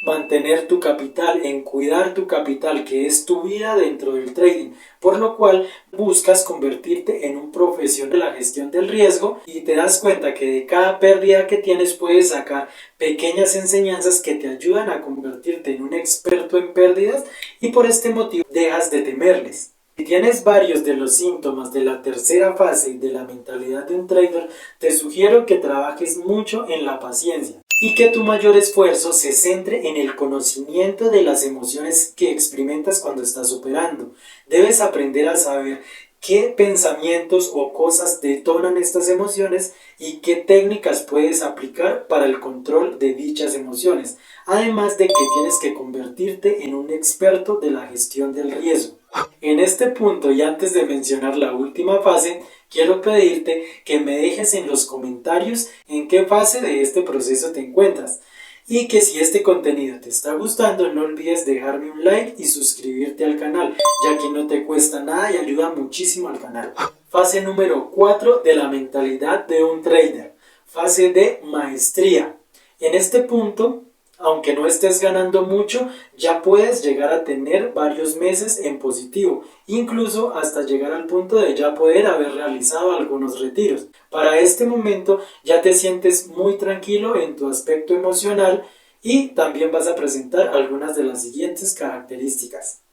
mantener tu capital, en cuidar tu capital, que es tu vida dentro del trading, por lo cual buscas convertirte en un profesional de la gestión del riesgo y te das cuenta que de cada pérdida que tienes puedes sacar pequeñas enseñanzas que te ayudan a convertirte en un experto en pérdidas y por este motivo dejas de temerles. Si tienes varios de los síntomas de la tercera fase de la mentalidad de un trader, te sugiero que trabajes mucho en la paciencia y que tu mayor esfuerzo se centre en el conocimiento de las emociones que experimentas cuando estás operando. Debes aprender a saber qué pensamientos o cosas detonan estas emociones y qué técnicas puedes aplicar para el control de dichas emociones, además de que tienes que convertirte en un experto de la gestión del riesgo. En este punto y antes de mencionar la última fase, quiero pedirte que me dejes en los comentarios en qué fase de este proceso te encuentras y que si este contenido te está gustando no olvides dejarme un like y suscribirte al canal, ya que no te cuesta nada y ayuda muchísimo al canal. Fase número 4 de la mentalidad de un trader. Fase de maestría. En este punto Aunque no estés ganando mucho, ya puedes llegar a tener varios meses en positivo, incluso hasta llegar al punto de ya poder haber realizado algunos retiros. Para este momento ya te sientes muy tranquilo en tu aspecto emocional y también vas a presentar algunas de las siguientes características.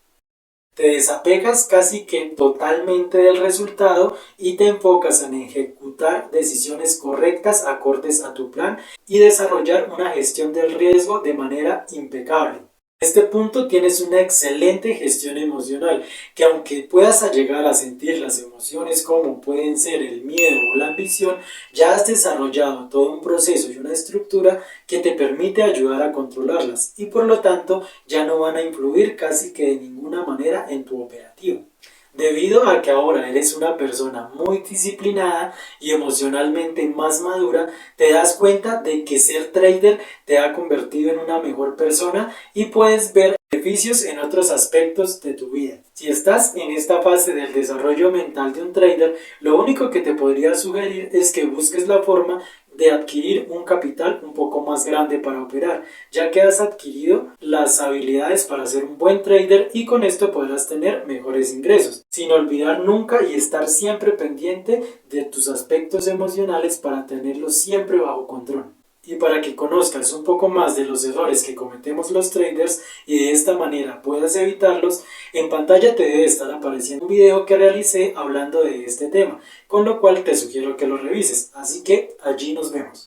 Te desapegas casi que totalmente del resultado y te enfocas en ejecutar decisiones correctas acordes a tu plan y desarrollar una gestión del riesgo de manera impecable. En este punto tienes una excelente gestión emocional, que aunque puedas llegar a sentir las emociones como pueden ser el miedo o la ambición, ya has desarrollado todo un proceso y una estructura que te permite ayudar a controlarlas y por lo tanto ya no van a influir casi que de ninguna manera en tu operativo. Debido a que ahora eres una persona muy disciplinada y emocionalmente más madura, te das cuenta de que ser trader te ha convertido en una mejor persona y puedes ver beneficios en otros aspectos de tu vida. Si estás en esta fase del desarrollo mental de un trader, lo único que te podría sugerir es que busques la forma de adquirir un capital un poco más grande para operar, ya que has adquirido las habilidades para ser un buen trader y con esto podrás tener mejores ingresos, sin olvidar nunca y estar siempre pendiente de tus aspectos emocionales para tenerlos siempre bajo control. Y para que conozcas un poco más de los errores que cometemos los traders y de esta manera puedas evitarlos, en pantalla te debe estar apareciendo un video que realicé hablando de este tema, con lo cual te sugiero que lo revises, así que allí nos vemos.